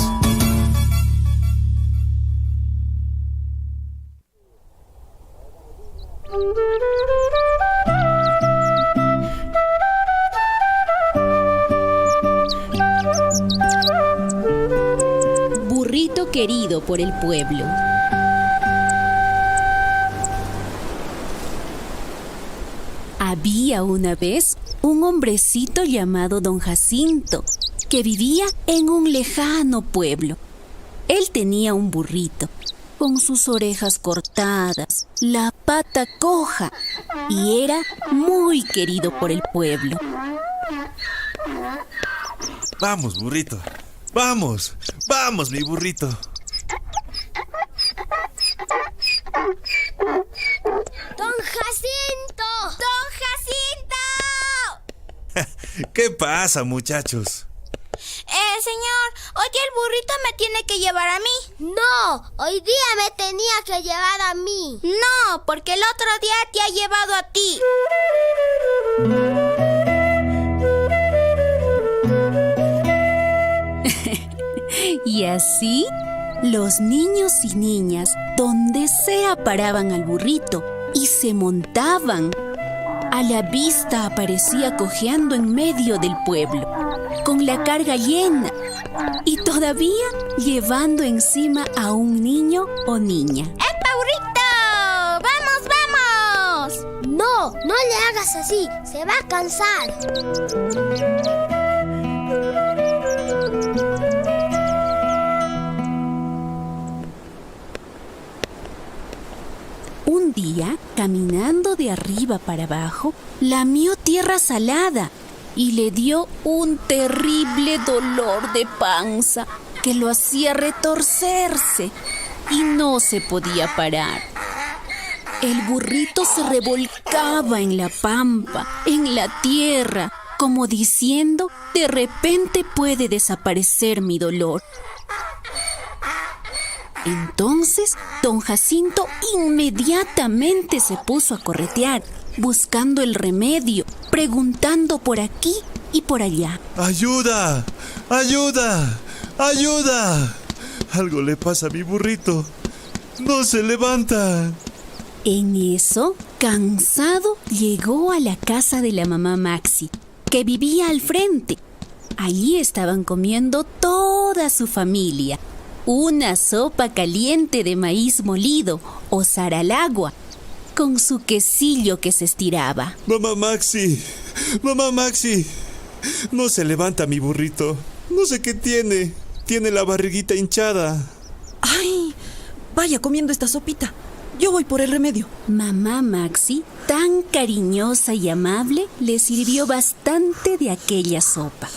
Burrito querido por el pueblo. Había una vez un hombrecito llamado Don Jacinto que vivía en un lejano pueblo. Él tenía un burrito con sus orejas cortadas, la pata coja y era muy querido por el pueblo. Vamos, burrito. Vamos, mi burrito. ¡Don Jacinto! ¡Don Jacinto! ¿Qué pasa, muchachos? Señor, hoy día el burrito me tiene que llevar a mí. No, hoy día me tenía que llevar a mí. No, porque el otro día te ha llevado a ti. Y así, los niños y niñas donde sea paraban al burrito y se montaban. A la vista aparecía cojeando en medio del pueblo, con la carga llena y todavía llevando encima a un niño o niña. ¡Epa, burrito! ¡Vamos, vamos! No, no le hagas así, se va a cansar. Un día, caminando de arriba para abajo, lamió tierra salada y le dio un terrible dolor de panza que lo hacía retorcerse y no se podía parar. El burrito se revolcaba en la pampa, en la tierra, como diciendo, de repente puede desaparecer mi dolor. Entonces, don Jacinto inmediatamente se puso a corretear, buscando el remedio, preguntando por aquí y por allá. ¡Ayuda! ¡Ayuda! ¡Ayuda! Algo le pasa a mi burrito. ¡No se levanta! En eso, cansado, llegó a la casa de la mamá Maxi, que vivía al frente. Allí estaban comiendo toda su familia. Una sopa caliente de maíz molido o saralagua, con su quesillo que se estiraba. Mamá Maxi, no se levanta mi burrito. No sé qué tiene. Tiene la barriguita hinchada. ¡Ay! Vaya comiendo esta sopita. Yo voy por el remedio. Mamá Maxi, tan cariñosa y amable, le sirvió bastante de aquella sopa.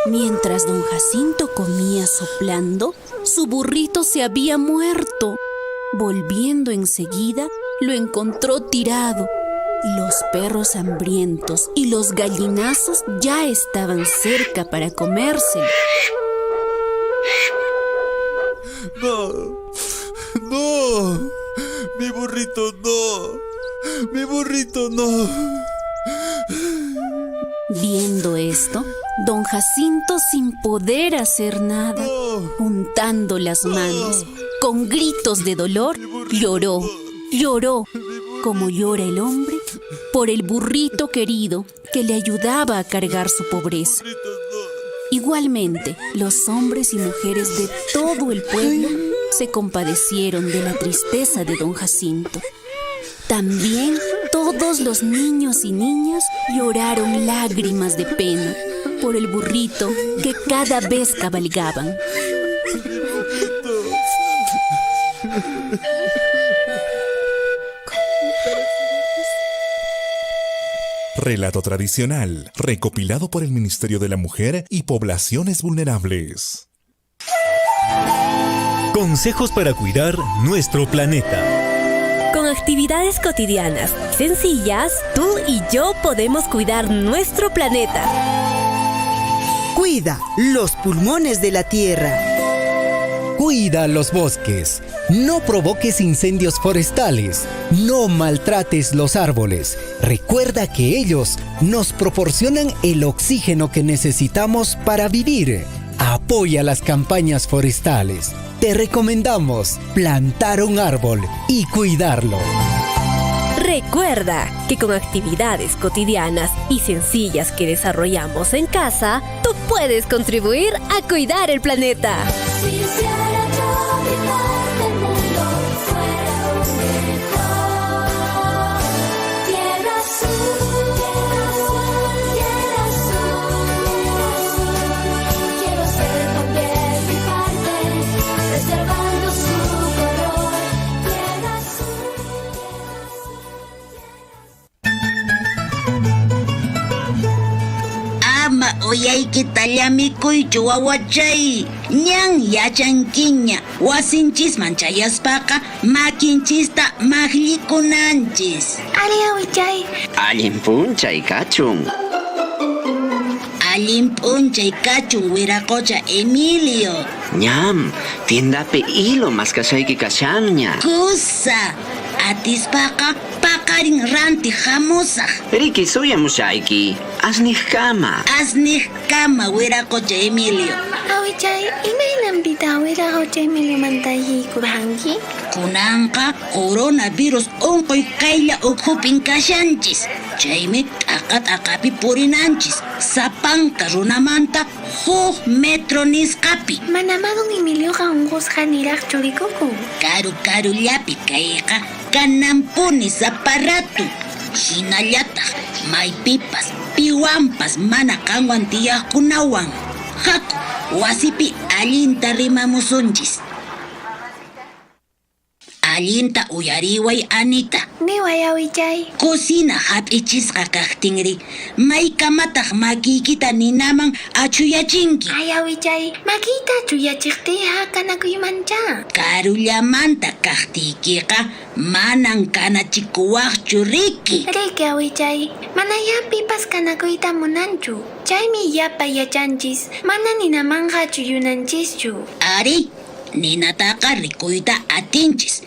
Mientras don Jacinto comía soplando, su burrito se había muerto. Volviendo enseguida, lo encontró tirado. Los perros hambrientos y los gallinazos ya estaban cerca para comérselo. ¡No! ¡Mi burrito no! ¡Mi burrito no! Viendo esto, don Jacinto, sin poder hacer nada, juntando las manos, con gritos de dolor, lloró, como llora el hombre, por el burrito querido que le ayudaba a cargar su pobreza. Igualmente, los hombres y mujeres de todo el pueblo se compadecieron de la tristeza de don Jacinto. También todos los niños y niñas lloraron lágrimas de pena por el burrito que cada vez cabalgaban. Relato tradicional, recopilado por el Ministerio de la Mujer y Poblaciones Vulnerables. Consejos para cuidar nuestro planeta. Con actividades cotidianas sencillas, tú y yo podemos cuidar nuestro planeta. Cuida los pulmones de la tierra. Cuida los bosques. No provoques incendios forestales. No maltrates los árboles. Recuerda que ellos nos proporcionan el oxígeno que necesitamos para vivir. Apoya las campañas forestales. Te recomendamos plantar un árbol y cuidarlo. Recuerda que con actividades cotidianas y sencillas que desarrollamos en casa, tú puedes contribuir a cuidar el planeta. Oyaykitallamikuychu wawachay ñan yachankiña wasinchis chayaspaqa makinchista makllikunanchis. Awichay. Allin p'unchay kachun. Allin p'unchay kachun wiraqucha Emilio. Ñam, tiendapi hilo maskashayki kashanña. Kusa, atispaqa paqarin ranti hamusaq. Riki suyamushayki, asniq kama wiraqucha Emilio. Awichay, imaynampita wiraqucha Emilio mantaykurhanki? Kunanqa coronavirus unquy qaylla ukhupin kashanchis. Chaymi t'aqapi purinanchis. Sapanka runamanta 1 metro nisqapi. Manamadun Emilioqa unqusqa niraqchu rikuku. Karullapi kayqa kanampuni saparatu. Hinallataq maypipas piwanpas mana kanwan tiyaqkunawan. Haku wasipi allinta rimamusunchis. Allinta uyariway Anita. Niway awichay. Cocina hap'ichisqa kaqtinri maykamataq makiykita ninaman achuyachinki. Ay awichay, makita chuyachiqtiqa kanakuymancha. Karullamanta kaqtiykiqa manan kanachikuwaqchu Riki. Riki awichay, mana yapipas kanakuyta munanchu. Chaymi yapa yachanchis, mana ninamanqa chuyunanchischu. Ari, ninataqa rikuyta atinchis.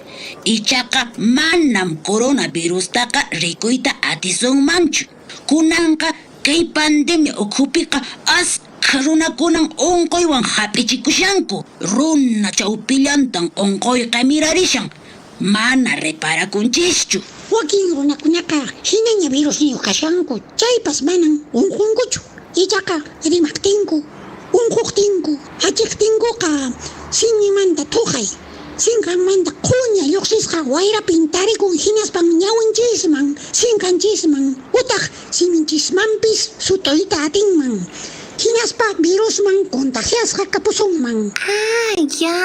Ichaqa manam coronavirustaqa rikuyta atisunmanchu. Kunanqa kay pandemia ukhupiqa asqa runakunan unquywan hap'ichikushanku. Runa chawpillantan unquyqa mirarishan. Mana reparakunchischu. Wakin runakunaqa hinaña virusniyu kashanku. Chaypas manan unqunkuchu. Ichaqa rimaqtinku, unquqtinku, achiqtinkuqa sinmimanta tuqay. Sinqanmanta quña lluqsisqa wayrapin tarikun hinaspan ñawinchisman, sinqanchisman, utaq siminchismanpis sutuyta atinman. Hinaspa virusman contagiasqa kapusunman. Ya.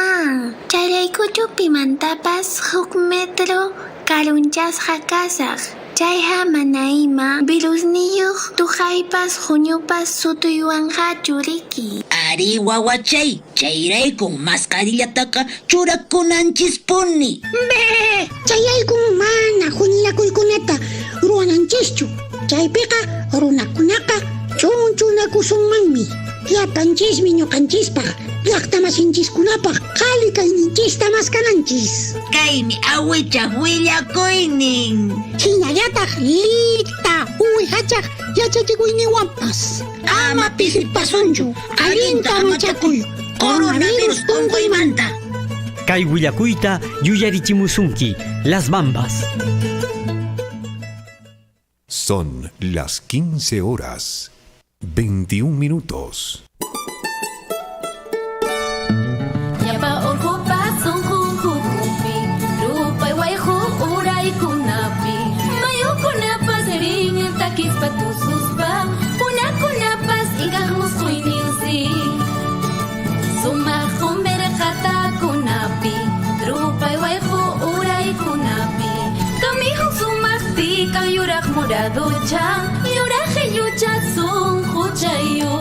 Chayraykuchu pimantapas 1 metro karunchasqa kasaq. Chayqa mana ima virusniyuq tuqaypas huñupas sutuywanqachu Riki. Ari wawachay, chayraykun mascarillataqa churakunanchispuni. Chayaykun mana huñirakuykunata ruwananchischu. Chaypiqa runakunaqa chunchunakusunmanmi. Llapanchismi ñuqanchispaq llaqtamasinchiskunapaq qhali kayninchista maskananchis. Kaymi awichaq willakuynin. Hinallataq lita uwihachaq yachachikuyniwanpas. Ama pisipasunchu, allinta machakuy, coronavirus unquymanta. Kay willakuyta yuyarichimusunki, Las Bambas. Son las 15 horas, 21 minutos. Suma Yura ducha, yura heyucha son huchayo.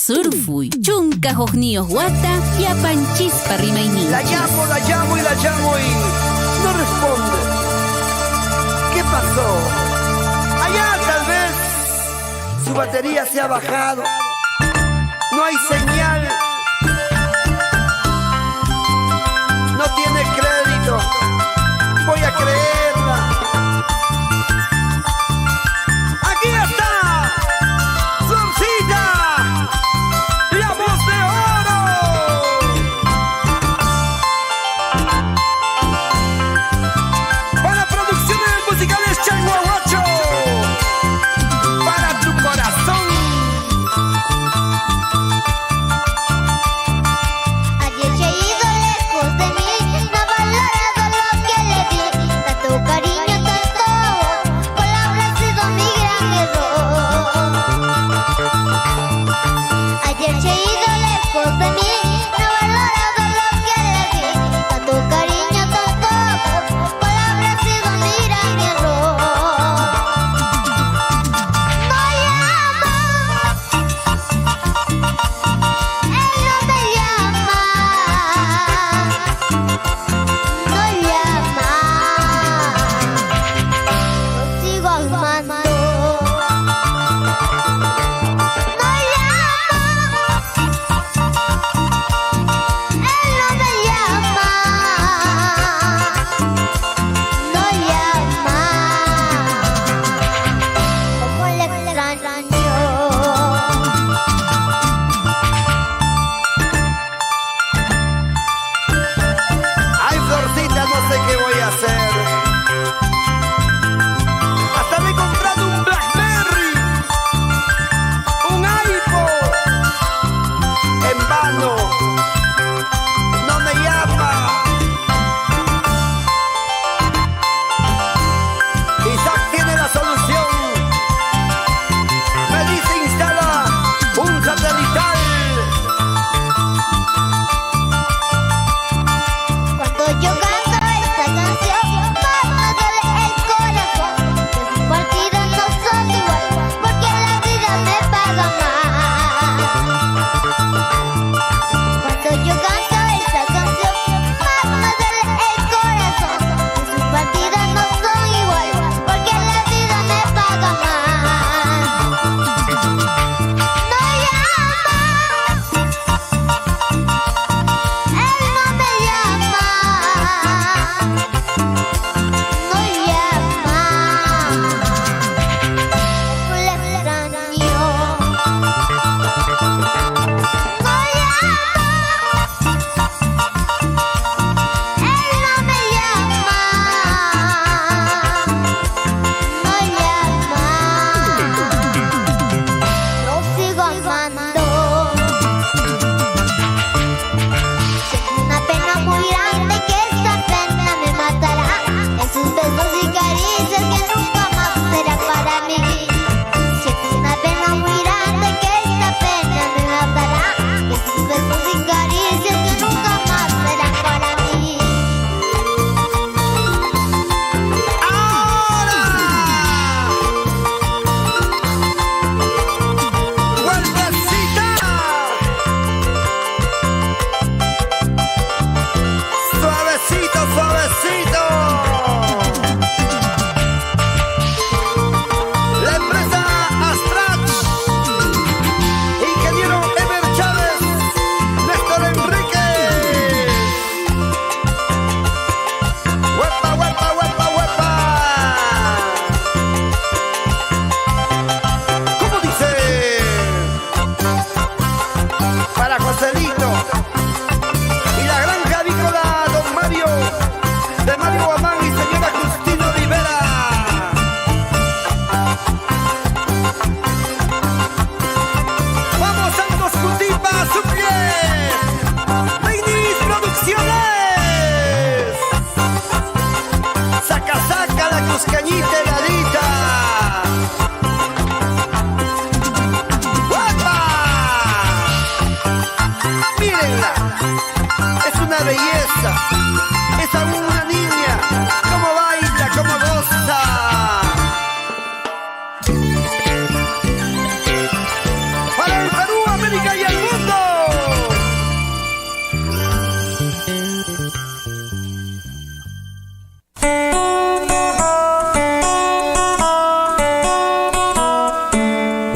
Surfuy, chunka hojnios guata, yapanchispa rimayniki. La llamo y no responde. ¿Qué pasó? Allá tal vez su batería se ha bajado. No hay señal. No tiene crédito. Voy a creerla. ¡Aquí está! ¡Florcita! ¡La voz de oro!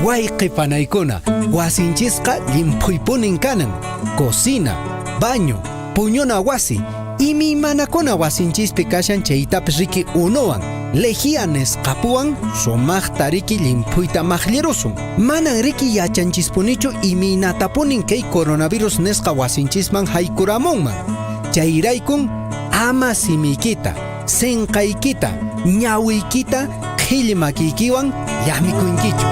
Wayqipanaykuna wasinchisqa llimpuypunin kanan cocina, baño, puñuna wasi imi manakuna wasinchispi kashan chaytapas riki unuwan legianes qapuwan sumaqta riki llimpuyta maqllirusun manan riki yachanchispunichu iminatapunin kay coronavirus nisqa wasinchisman haykuramunman chayraykun ama simikita sinqaykita ñawiykita qhillimakiykiwan llamikunkichu.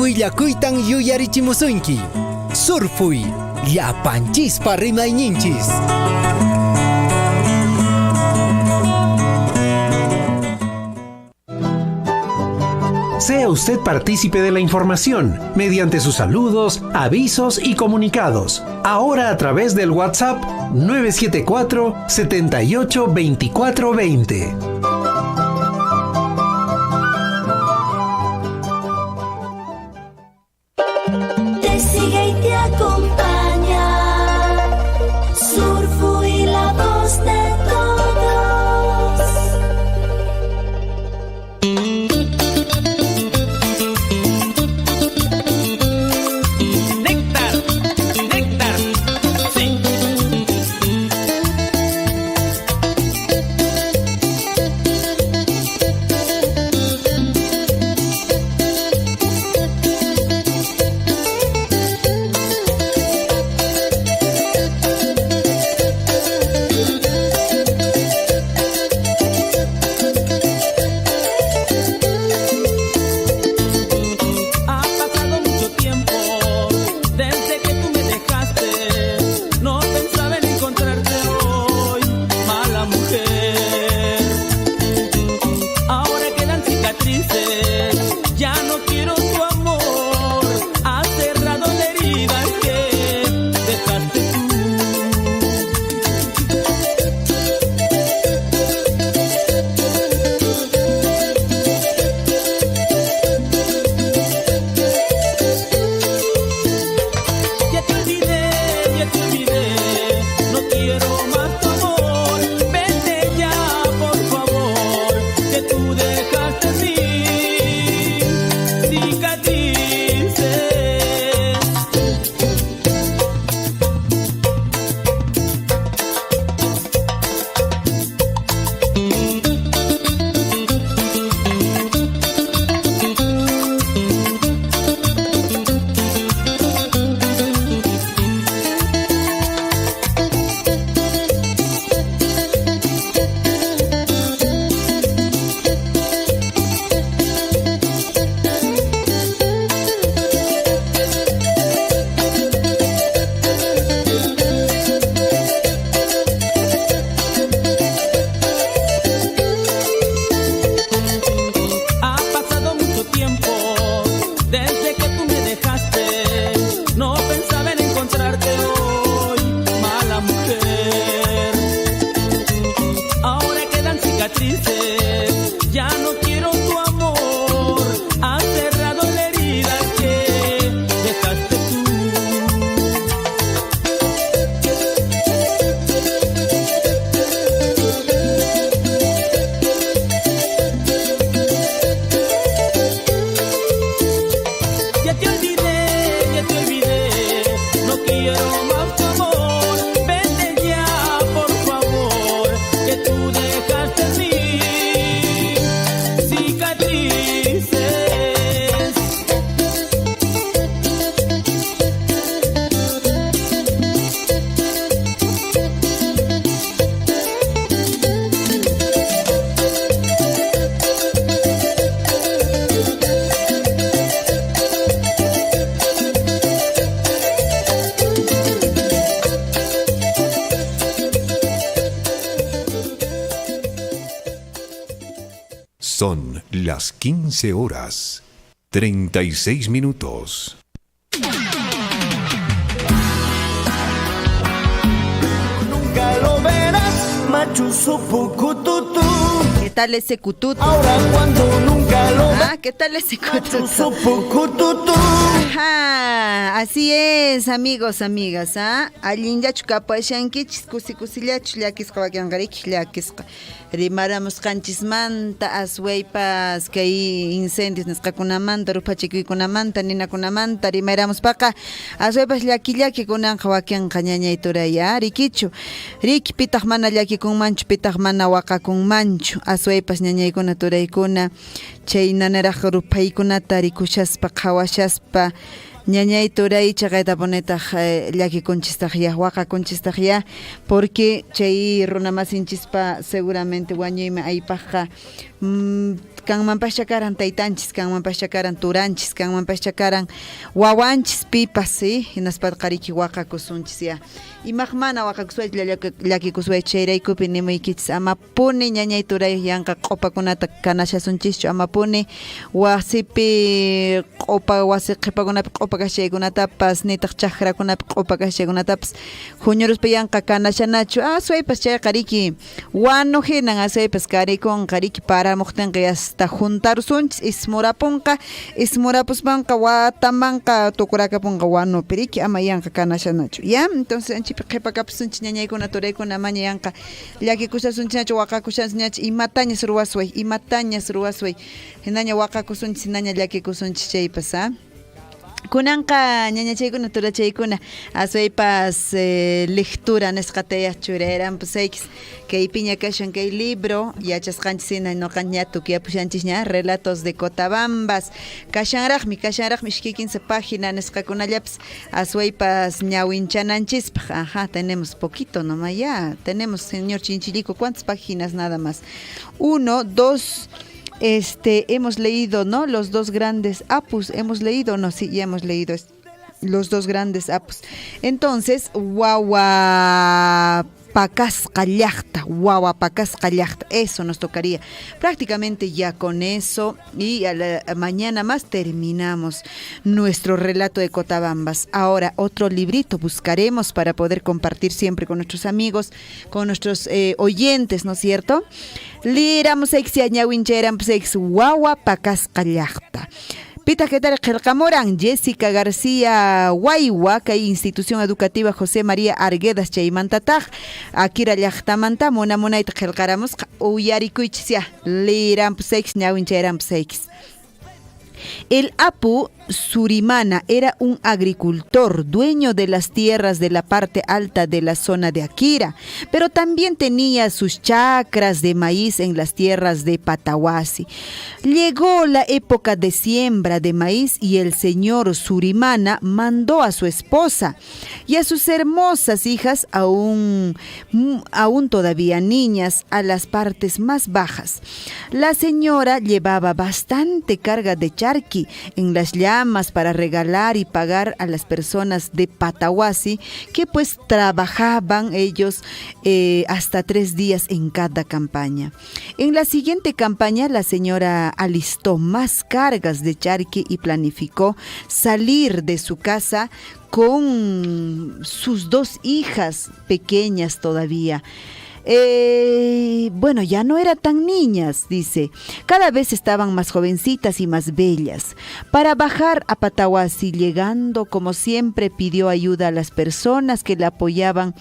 Willakuytan yuyarichimusunki surfuy llapanchispa rimayninchis. Sea usted partícipe de la información mediante sus saludos, avisos y comunicados. Ahora a través del WhatsApp 974 78 24 20. Surfu y la voz de todos. Son las 15 horas, 36 minutos. Nunca lo verás, machu supucututu. ¿Qué tal ese cututu? Ahora cuando nunca lo verás. ¿Qué tal ese cututu? Supucututu. Ajá, así es, amigos, amigas, Allinyachu kapashankich, kusikusillachu, llakisqa wakianqariki, llakisqa. Rimaramos qanchismanta, aswaypas, kay incendios nisqakunamanta, rupachikuykunamanta, ninakunamanta, rimaramos paqa, aswaypas llaki kunanqa wakianqa ñañay turaya, rikichu. Riki pitaq mana llakikunmanchu, pitaq mana waqakunmanchu, aswaypas ñañaykuna turaykuna, chay nanaraq rupaykunata rikushaspa, qhawashaspa, ñañay turay chaqayta punetaq llakikunchistaqya, waqakunchistaqya, porque chay runamasinchispa seguramente wañuymi aypaqqa kanmanpascha karan taytanchis, kanmanpascha karan turanchis, kanmanpascha karan wawanchis pipas, ¿sí? Hinaspa qariki waqakusunchis ya. Imaq mana waqakuswaychis llakikusway chayraykupi nimuykichis amapuni ñañay turay yanqa q'upakunata kanashasunchis, amapuni wasipi wasi qhipakunapi q'upa kashaykunatapas nitaq chaqrakunapi q'upa kashaykunatapas huñuruspa yanqa kanashanachu, aswaypas chay qariki wanu hinan, aswaypas karikun qariki paramuqtinqa hasta juntarsunchis ismurapunqa, ismurapuspanqa watamanqa tukurakapunqa wanupi riki ama yanqa kanashanachu, ya. Entonces anchipi qhipakapusunchis ñañaykuna turaykuna maña yanqa llakikushasunchinachu, waqakushasunchinachu, imatañas ruwasway hinaña waqakusunchis, hinaña llakikusunchis chaypas, kunanqa ñañachaykuna turachaykuna aswaypas lectura nisqatayaq churayranpusaykis kaypiña kashan kay libro yachasqanchis hina ñuqanchis tukiyapushanchis relatos de Cotabambas kashanraqmi ishki 15 página nisqakunallapas aswaypas ñawinchananchispaq. Ajá, tenemos poquito nomás ya, tenemos, señor Chinchillico, ¿cuántas páginas nada más? 1, 2, hemos leído, ¿no? Los dos grandes apus, hemos leído, no, sí, ya hemos leído los dos grandes apus. Entonces, wawa pakasqa llaqta, eso nos tocaría. Prácticamente ya con eso, y mañana más terminamos nuestro relato de Cotabambas. Ahora otro librito buscaremos para poder compartir siempre con nuestros amigos, con nuestros oyentes, ¿no es cierto? Liramos ñawinchayranpusaykus wawa pakasqa llaqta. Pita Quetar Qelqamoran, Jessica García Waywa, kay institución educativa José María Arguedas chaymantataq, Akira llaqtamanta munamunayta qelqaramusqa, uyarikuychis ya, lirampusaykus ñawinchayranpusaykus. El Apu Surimana era un agricultor, dueño de las tierras de la parte alta de la zona de Akira, pero también tenía sus chacras de maíz en las tierras de Patahuasi. Llegó la época de siembra de maíz y el señor Surimana mandó a su esposa y a sus hermosas hijas, aún todavía niñas, a las partes más bajas. La señora llevaba bastante carga de charqui en las llamas para regalar y pagar a las personas de Patahuasi, que pues trabajaban ellos hasta 3 días en cada campaña. En la siguiente campaña la señora alistó más cargas de charqui y planificó salir de su casa con sus 2 hijas pequeñas todavía. Bueno, ya no eran tan niñas, dice. Cada vez estaban más jovencitas y más bellas. Para bajar a Patahuasi, llegando, como siempre, pidió ayuda a las personas que la apoyaban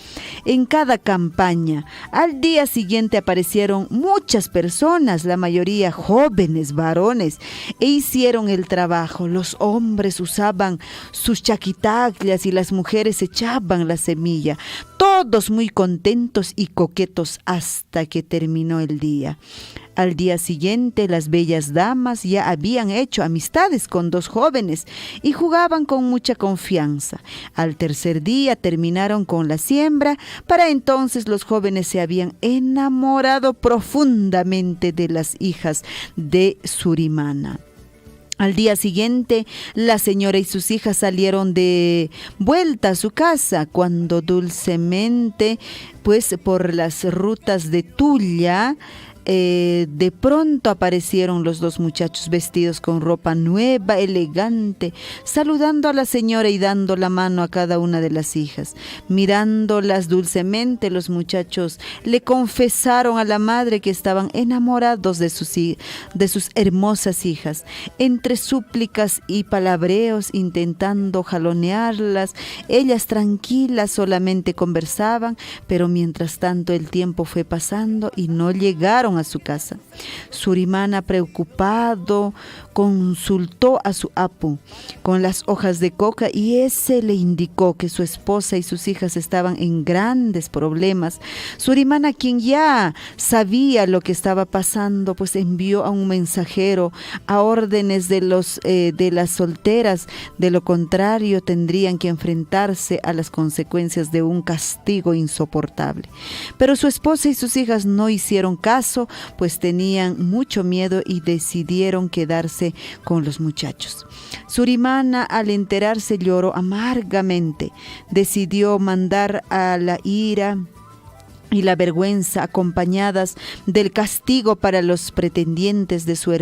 en cada campaña. Al día siguiente aparecieron muchas personas, la mayoría jóvenes, varones, e hicieron el trabajo. Los hombres usaban sus chaquitaclias y las mujeres echaban la semilla. Todos muy contentos y coquetos hasta que terminó el día. Al día siguiente, las bellas damas ya habían hecho amistades con 2 jóvenes y jugaban con mucha confianza. Al tercer día terminaron con la siembra. Para entonces los jóvenes se habían enamorado profundamente de las hijas de Surimana. Al día siguiente, la señora y sus hijas salieron de vuelta a su casa cuando dulcemente, pues por las rutas de Tulla, de pronto aparecieron los dos muchachos vestidos con ropa nueva, elegante, saludando a la señora y dando la mano a cada una de las hijas. Mirándolas dulcemente, los muchachos le confesaron a la madre que estaban enamorados de sus hermosas hijas. Entre súplicas y palabreos, intentando jalonearlas, ellas tranquilas solamente conversaban, pero mientras tanto el tiempo fue pasando y no llegaron a su casa. Surimana, preocupado, consultó a su apu con las hojas de coca y ese le indicó que su esposa y sus hijas estaban en grandes problemas. Surimana, quien ya sabía lo que estaba pasando, pues envió a un mensajero a órdenes de las solteras. De lo contrario, tendrían que enfrentarse a las consecuencias de un castigo insoportable. Pero su esposa y sus hijas no hicieron caso, pues tenían mucho miedo y decidieron quedarse con los muchachos. Surimana, al enterarse, lloró amargamente. Decidió mandar a la ira y la vergüenza, acompañadas del castigo para los pretendientes de sus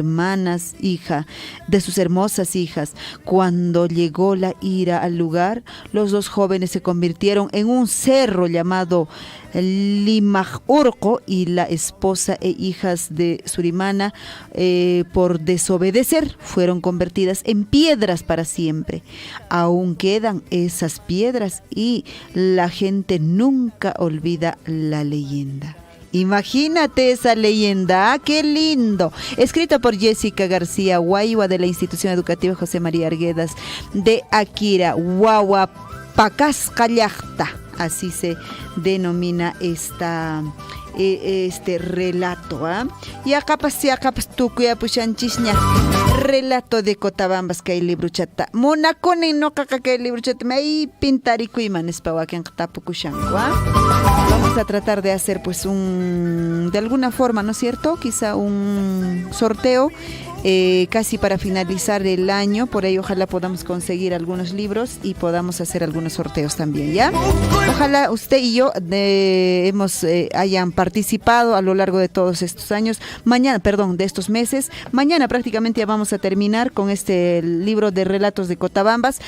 hermosas hijas. Cuando llegó la ira al lugar, los dos jóvenes se convirtieron en un cerro llamado Limajurco, y la esposa e hijas de Surimana, por desobedecer, fueron convertidas en piedras para siempre. Aún quedan esas piedras y la gente nunca olvida la leyenda. Imagínate esa leyenda, ¡ah, qué lindo! Escrita por Jessica García Guayua, de la Institución Educativa José María Arguedas de Akira, Huawapacascallacta. Así se denomina este relato. Y acá tu cuya puchanchisña. Relato de Cotabambas que hay libro chata. Monacone no caca que hay libro chata. Me pintarico y manespawa que vamos a tratar de hacer pues de alguna forma, ¿no es cierto? Quizá un sorteo. Casi para finalizar el año, por ahí ojalá podamos conseguir algunos libros y podamos hacer algunos sorteos también, ¿ya? Ojalá usted y yo hayan participado a lo largo de todos estos años, de estos meses. Mañana prácticamente ya vamos a terminar con este libro de relatos de Cotabambas.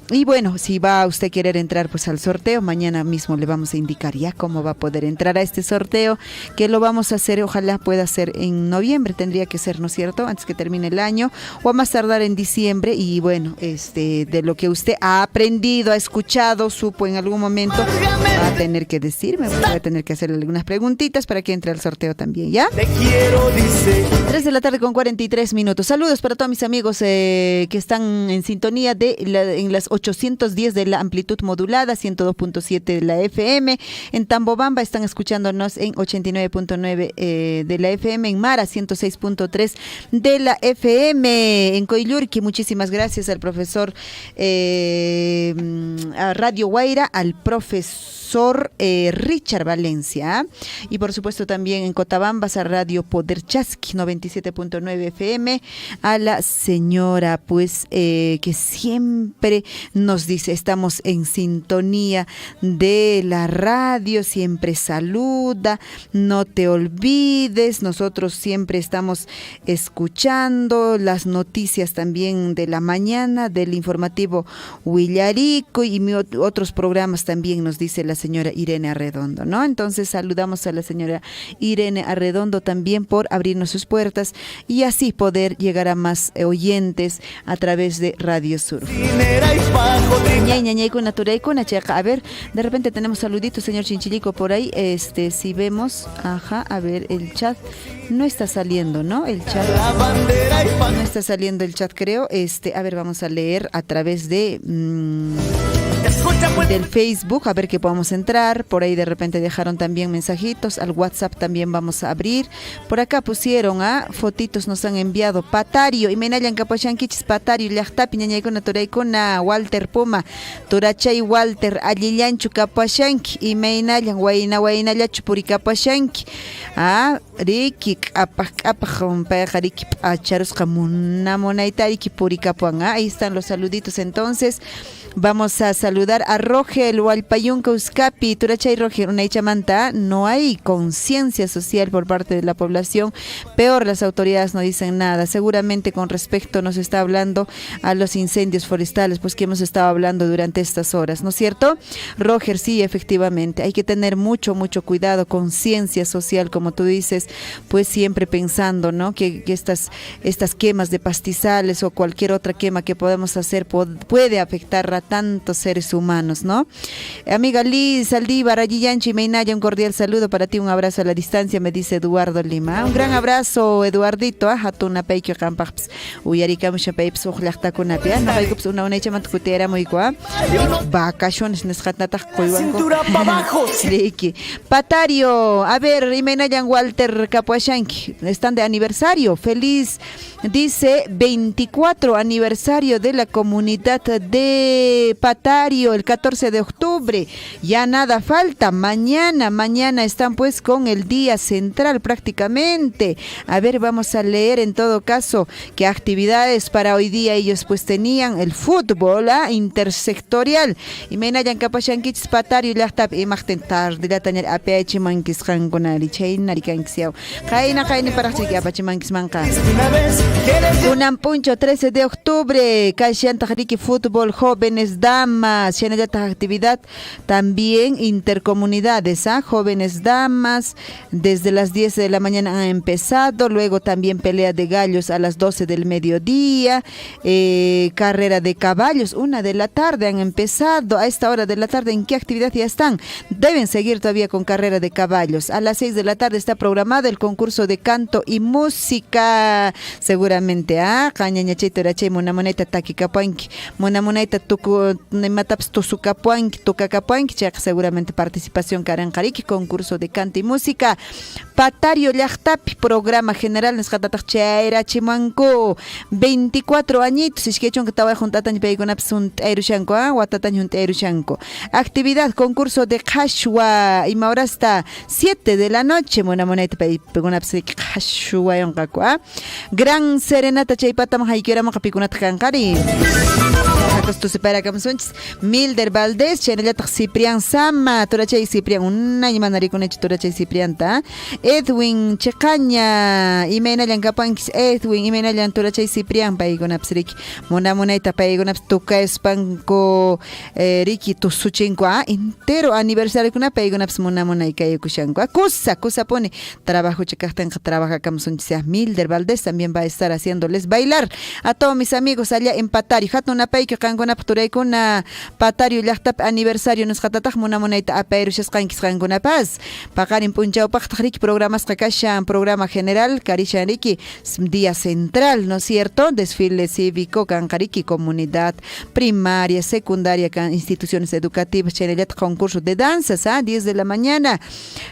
Y bueno, si va a usted querer entrar pues al sorteo, mañana mismo le vamos a indicar ya cómo va a poder entrar a este sorteo, que lo vamos a hacer, ojalá pueda ser en noviembre, tendría que ser, ¿no es cierto?, antes que termine el año, o a más tardar en diciembre. Y bueno, de lo que usted ha aprendido, ha escuchado, supo en algún momento, va a tener que decirme, voy a tener que hacerle algunas preguntitas para que entre al sorteo también, ¿ya? Te quiero, dice. 3 de la tarde con 43 minutos. Saludos para todos mis amigos que están en sintonía en las 810 de la amplitud modulada, 102.7 de la FM. En Tambobamba están escuchándonos en 89.9 de la FM. En Mara, 106.3 de la FM. En Coyllurqui, muchísimas gracias al profesor a Radio Guaira, al profesor Richard Valencia, y por supuesto también en Cotabambas a Radio Poder Chasqui 97.9 FM, a la señora pues que siempre nos dice estamos en sintonía de la radio, siempre saluda, no te olvides, nosotros siempre estamos escuchando las noticias también de la mañana del informativo Huillarico y otros programas también, nos dice la señora Irene Arredondo, ¿no? Entonces saludamos a la señora Irene Arredondo también por abrirnos sus puertas y así poder llegar a más oyentes a través de Radio Sur. A ver, de repente tenemos saluditos, señor Chinchilico, por ahí, si vemos, a ver, el chat no está saliendo, ¿no? El chat no está saliendo el chat, creo. A ver, vamos a leer a través de del Facebook, a ver que podamos entrar. Por ahí de repente dejaron también mensajitos. Al WhatsApp también vamos a abrir. Por acá pusieron fotitos, nos han enviado Patario y Menayan Capachanquichis Patario Llachtapi Ñañaykuna Turaykuna Walter Puma Turachay Walter Allillanchu Capachanqui y Menayan Wainallachu Puri Capachanqui Rikik Apaj Rikip Acharusqa Munamonaitariki Puri Capuan. Ahí están los saluditos entonces. Vamos a saludar a Rogel Hualpayunca Uzcapi, Turachay Rogel, una Ichamanta. No hay conciencia social por parte de la población. Peor, las autoridades no dicen nada. Seguramente con respecto nos está hablando a los incendios forestales, pues que hemos estado hablando durante estas horas, ¿no es cierto? Roger, sí, efectivamente, hay que tener mucho cuidado, conciencia social, como tú dices, pues siempre pensando, ¿no? Que estas quemas de pastizales o cualquier otra quema que podemos hacer puede afectar a tantos seres humanos, ¿no? Amiga Liz Saldívar, allí Yanchi Meinaya, un cordial saludo para ti, un abrazo a la distancia, me dice Eduardo Lima. Un gran abrazo, Eduardito, hatuna peikyo kampaps, uyarikamusha peips ujlachtakunapia, napaikups una echamant kutera muy kwa, vacaciones neshatnatak koiwango. Cintura para abajo. Patario, a ver, Imenayan Walter Capuashanki, están de aniversario, feliz, dice 24 aniversario de la comunidad de Patario, el 14 de octubre, ya nada falta, mañana están pues con el día central prácticamente. A ver, vamos a leer en todo caso qué actividades para hoy día ellos pues tenían, el fútbol intersectorial, Imenayan Capuashanki, Patario, y la imagtentar de la tañer APH Mankis Hangonari, Chain Narikanxiao, Kaina para Apache Mankis Manca. Unam Puncho, 13 de octubre, Kashan Tajariki Fútbol, Jóvenes Damas, Shenayata actividad también intercomunidades, Jóvenes Damas, desde las 10 de la mañana han empezado, luego también pelea de gallos a las 12 del mediodía, carrera de caballos, 1 de la tarde han empezado. A esta hora de la tarde, ¿en qué actividad ya están? Deben seguir todavía con carrera de caballos. A las 6 de la tarde está programado el concurso de canto y música. Seguramente, Cañañachito Rache, Monamoneta Taquicapuanqui, Monamoneta Tucunemataps Tusucapuanqui, Tucacapuanqui, seguramente participación Carancariki, concurso de canto y música. Patario Llaqtapi, programa general, Nescatatak Chaira Chimanco, 24 añitos, es que hecho que estaba juntatan Peigonapunt Eirushanco, Watatan Eirushanco. Actividad, concurso de Kashwa, y ahora está 7 de la noche, Monamoneta Peigonapunt Kashwa Yongaku, gran serenata Chaypata Mahaikiora Macapikunat Kankari. Esto se para Camsunch, Milder Valdés, Chenelata Ciprián Sama, Torachay Ciprián, una y manariconecho Torachay Ciprián, Edwin Checaña, Imena Yancapanx, Edwin, Imena Yan Torachay Ciprián, Paigonapsrik, Monamoneta Paigonaps, Tuca Espanco, Riki Tusuchinco, entero aniversario con una Paigonaps Monamonaika y Kushanco, Cusa pone trabajo Checastan, trabaja Camsunch, Milder Valdés también va a estar haciéndoles bailar a todos mis amigos allá en Patario, Hatuna Paico. Kuna Patario Llaqtap aniversario nos jatataj Monamonaita apairushas qankis qankunapas paqarin punchawpaq programas qakashan, programa general karishanriki día central, ¿no es cierto? Desfile cívico kankariki, comunidad primaria, secundaria, instituciones educativas, chenellat, concurso de danzas, 10 de la mañana,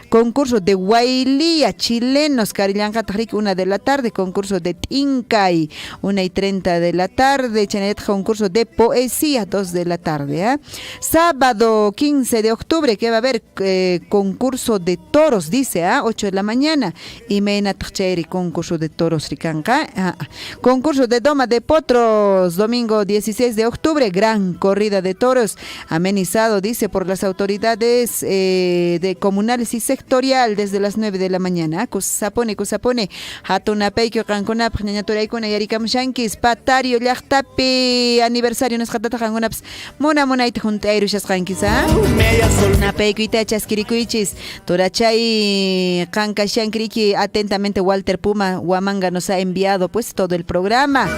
concurso de Huaylía, chilenos, Carillanca Tajrik, 1 de la tarde, concurso de Tincay, 1:30 de la tarde, chenellat, concurso de poesía, 2 de la tarde. Sábado 15 de octubre, que va a haber concurso de toros, dice, 8 de la mañana. Y Mena Tacheri, concurso de toros Ricanca. Concurso de doma de potros, domingo 16 de octubre, gran corrida de toros, amenizado, dice, por las autoridades de comunales y sectorial desde las 9 de la mañana. Kusapone, Hatunapeikio, Canconap, Ñañaturaikuna, Yarikamushankis, Patario, Llaqtapi, aniversario nos jatata Canconaps, Monamonaita Juntairushas Cankisa. Napeiko y Tachas Kirikuichis, Torachay, Cancashankriki, atentamente Walter Puma, Huamanga nos ha enviado pues todo el programa.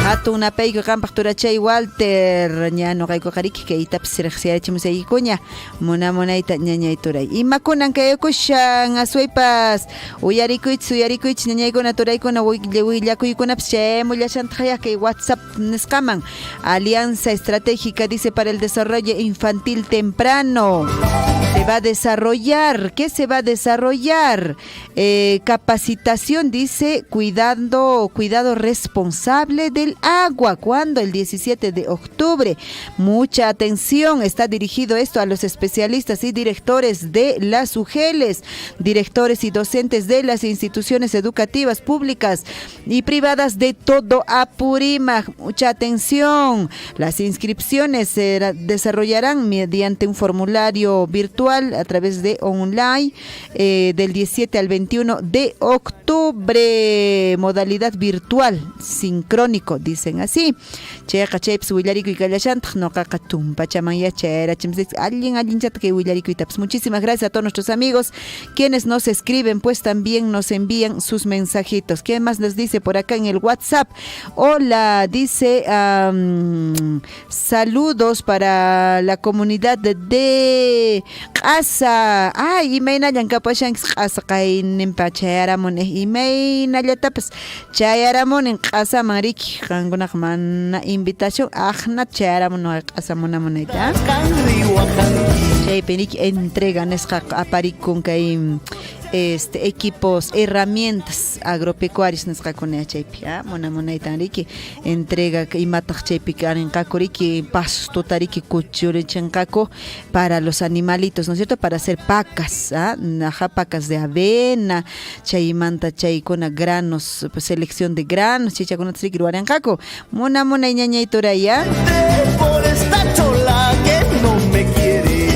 Hatunapeiko, Campak Torachay, Walter, Ñano Gaiko Kariki, que itapsirxiachimos ahí cuña, Monamonaita Ñañaituray. Y Macunan Kayokushan, Azuepas, Uyarikuich, Ñañaikuna Turaikuna, Huillakuikuna, Pshemulashantraya, que WhatsApp Nescaman. Alianza Estratégica, dice, para el desarrollo infantil temprano. Se va a desarrollar, ¿qué se va a desarrollar? Capacitación, dice, cuidado responsable del agua. ¿Cuándo? El 17 de octubre. Mucha atención, está dirigido esto a los especialistas y directores de las UGELes, directores y docentes de las instituciones educativas públicas y privadas de todo Apurímac. Mucha atención, las inscripciones se desarrollarán mediante un formulario virtual a través de online del 17 al 21 de octubre, modalidad virtual, sincrónico, dicen así. Muchísimas gracias a todos nuestros amigos quienes nos escriben, pues también nos envían sus mensajitos. ¿Qué más les dice por acá en el WhatsApp? Hola, dice saludos para la comunidad de Casa. Ay, imayna kapashan Casa kain empachayaramun imayna tapas chayaramun en Casa Marik kangunak man invitación ajna chayaramun no Casa monamoneta. Chay penik entregan esqa aparikun kay equipos, herramientas agropecuarias nos caconea chaypi, mona itanriki entrega y mataj chaypi karin kakuriki pasto tariki kuchurechankako para los animalitos, ¿no es cierto? Para hacer pacas, pacas de avena, chaymanta chaykuna granos, pues, selección de granos, chichakuna tsiki ruarankako, mona iñaña ituraya. Por esta chola que no me quiere,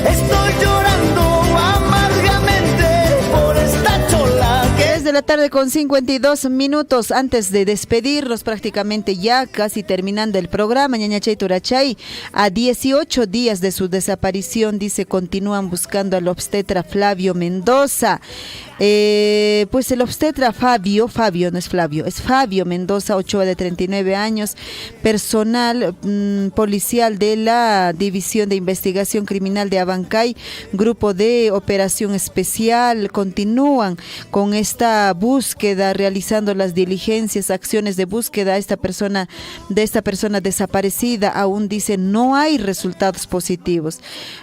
estoy llorando amargamente por esta chola que... 3 de la tarde con 52 minutos antes de despedirnos, prácticamente ya casi terminando el programa. Ñañachay Turachay, a 18 días de su desaparición, dice, continúan buscando al obstetra Flavio Mendoza. Pues el obstetra Fabio, no es Flavio, es Fabio Mendoza Ochoa, de 39 años, personal policial de la División de Investigación Criminal de Abancay, grupo de operación especial, continúan con esta búsqueda, realizando las diligencias, acciones de búsqueda a esta persona desaparecida. Aún dice, no hay resultados positivos.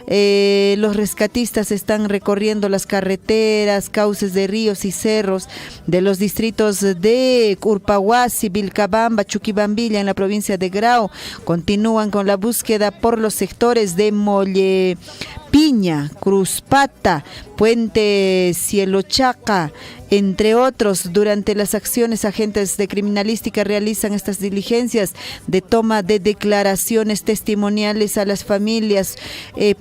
Los rescatistas están recorriendo las carreteras, cauces de ríos y cerros de los distritos de Urpahuasi, Vilcabamba, Chuquibambilla en la provincia de Grau. Continúan con la búsqueda por los sectores de Molle Piña, Cruzpata, Puente Cielochaca, entre otros. Durante las acciones, agentes de criminalística realizan estas diligencias de toma de declaraciones testimoniales a las familias,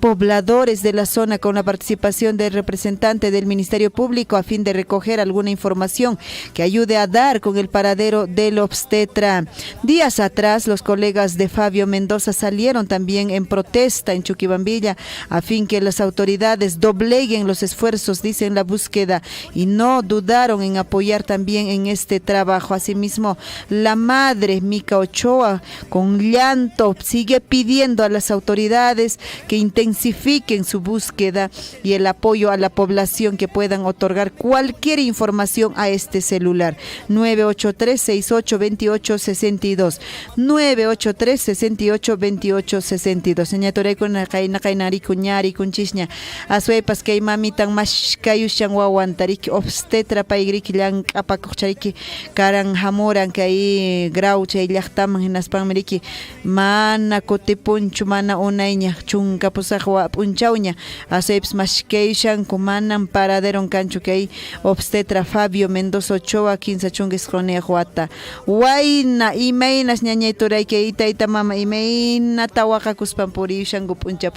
pobladores de la zona, con la participación del representante del Ministerio Público, a fin de recoger alguna información que ayude a dar con el paradero del obstetra. Días atrás, los colegas de Fabio Mendoza salieron también en protesta en Chuquibambilla, a fin que las autoridades dobleguen los esfuerzos, dicen, la búsqueda, y no dudaron en apoyar también en este trabajo. Asimismo, la madre Mica Ochoa, con llanto, sigue pidiendo a las autoridades que intensifiquen su búsqueda y el apoyo a la población, que puedan otorgar cualquier información a este celular 983-6828-62 983-6828-62. Señor Toreco, Nakainari Cuñari Kunchishña, Azuepas que mamitan más cayushan wawantariki obstetra paigriki lang apakuchariki karan hamoran que ahí graucha y llachtaman en las panmeriki mana cotepunchu mana onaiña chunca posajwa punchauña azuepas más cayushan kumanan paraderon cancho que ahí obstetra Fabio Mendoza Ochoa 15 chungues con juata waina imeinas ñañaitura que ita mama imeina tawaja kuspampuri shangu puncha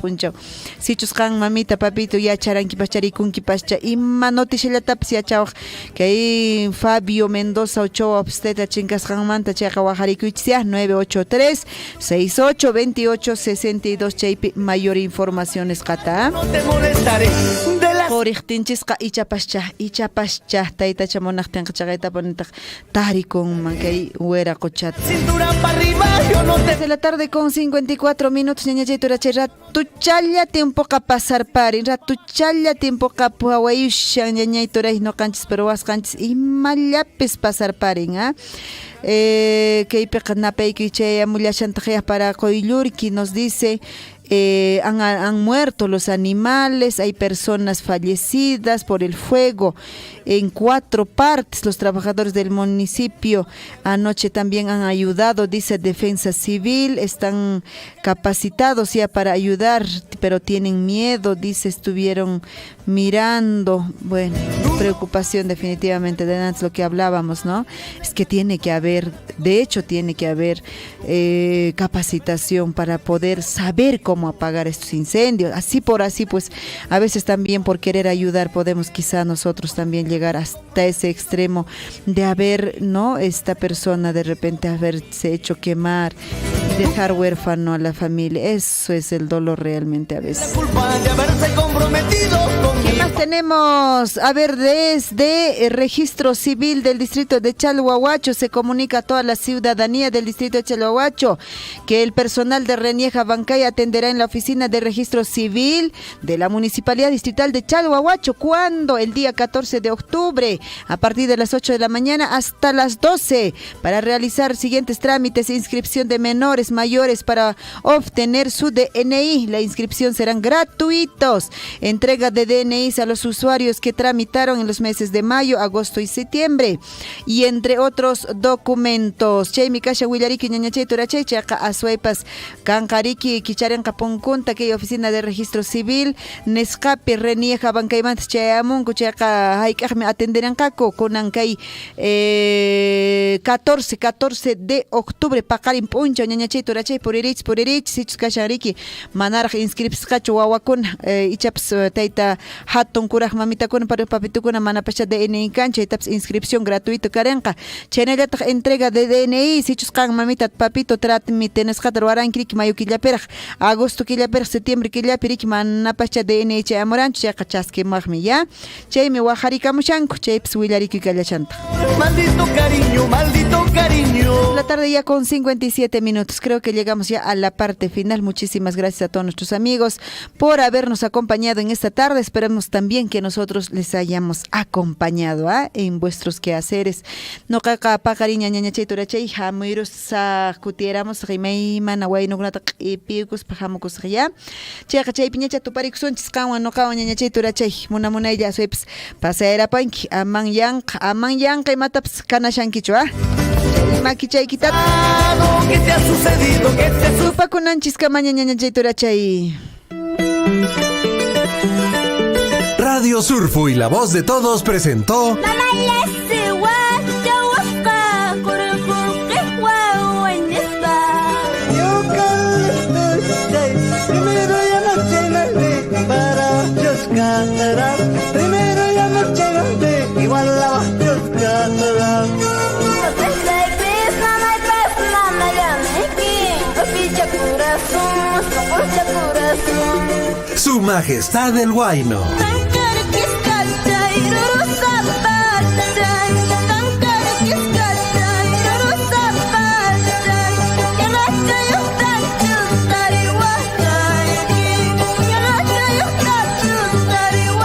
sichus kan mamita papito ya charanki pacharicunki pascha ima noticiallatapas yachawaq que ahí Fabio Mendoza Ochoa obstetra chincas kanmanta chayqa wajarikuychisiaj 983-6828-62 chaypi mayor informaciones qata. No te molestaré de las Poriqtinchisqa ichapascha tayta chamonaqtinqa chaqayta ponitaq tarikun mankay wera qochata. Cintura para arriba, yo no te... De la tarde con 54 minutos, ñañachay turachay ratuchalla tiempo ka pasar pari, ratuchalla tiempo ka puawayushan ñañay turay no canchis pero was canchis y malapis pasar parin, que ipeqa napayki chay amullashantajayaj para qoyllurki, nos dice han muerto los animales, hay personas fallecidas por el fuego en 4 partes. Los trabajadores del municipio anoche también han ayudado, dice Defensa Civil, están capacitados ya para ayudar, pero tienen miedo, dice, estuvieron mirando. Bueno, preocupación definitivamente, de antes lo que hablábamos, ¿no? Es que tiene que haber, de hecho tiene que haber capacitación para poder saber cómo apagar estos incendios. Así por así, pues a veces también por querer ayudar podemos quizá nosotros también llegar hasta ese extremo de haber, ¿no? Esta persona de repente haberse hecho quemar y dejar huérfano a la familia. Eso es el dolor realmente a veces. ¿Qué más tenemos? A ver, desde el registro civil del distrito de Chalhuahuacho se comunica a toda la ciudadanía del distrito de Chalhuahuacho que el personal de Renieja Bancay atenderá en la oficina de registro civil de la Municipalidad Distrital de Chalhuahuacho. ¿Cuándo? El día 14 de octubre, a partir de las 8 de la mañana hasta las 12, para realizar siguientes trámites: inscripción de menores mayores para obtener su DNI. La inscripción serán gratuitos. Entrega de DNIs a los usuarios que tramitaron en los meses de mayo, agosto y septiembre, y entre otros documentos. Chaymi kasha willariki ñañachay turachay chayqa aswaypas kanqariki kicharenqa punkunta kay oficina de registro civil Nescapi Renieja Bancaymantas chayamunku chayqa hayk'aqmi atenderanqaku kunan kay 14 de octubre paqarin punchaw ñañachay turachay puririch sichus kashanriki manaraq inscripsqachu wawakuna ichapas tayta hatun kuraq mamitakuna para papitukuna mana pasha DNI kancha itaps inscripción gratuito karenqa chaynallataq entrega de DNI sichus qan mamita papito tratmite nisqata ruwaranki mayo killapiraq agosto killapiraq septiembre killapiriki mana pasha DNI chayamuranchu chayqa chaskimaqmi ya chaymi wajarikamushanku chaypas willariki kallachanta. Maldito cariño. La tarde ya con 57 minutos. Creo que llegamos ya a la parte final. Muchísimas gracias a todos nuestros amigos por habernos acompañado en esta tarde. Esperemos también que nosotros les hayamos acompañado en vuestros quehaceres. No caca pacariña ñañachay turachay hamuirus sa kutiéramos rimay manaway nugnata piukus pajamukus ya. Chayqa chay piñacha tuparikusunchis kawan no kawan ñañachay turachay munamunaylla sueps pasaera panki aman yanqa imataps kanashankichu makichaykitata ¿Qué te ha sucedido? Tupakunanchis kamaña ñañachay turachay. Radio Surfu y la voz de todos presentó Primero ya no llegaste, igual la vas a Su Majestad el Huayno.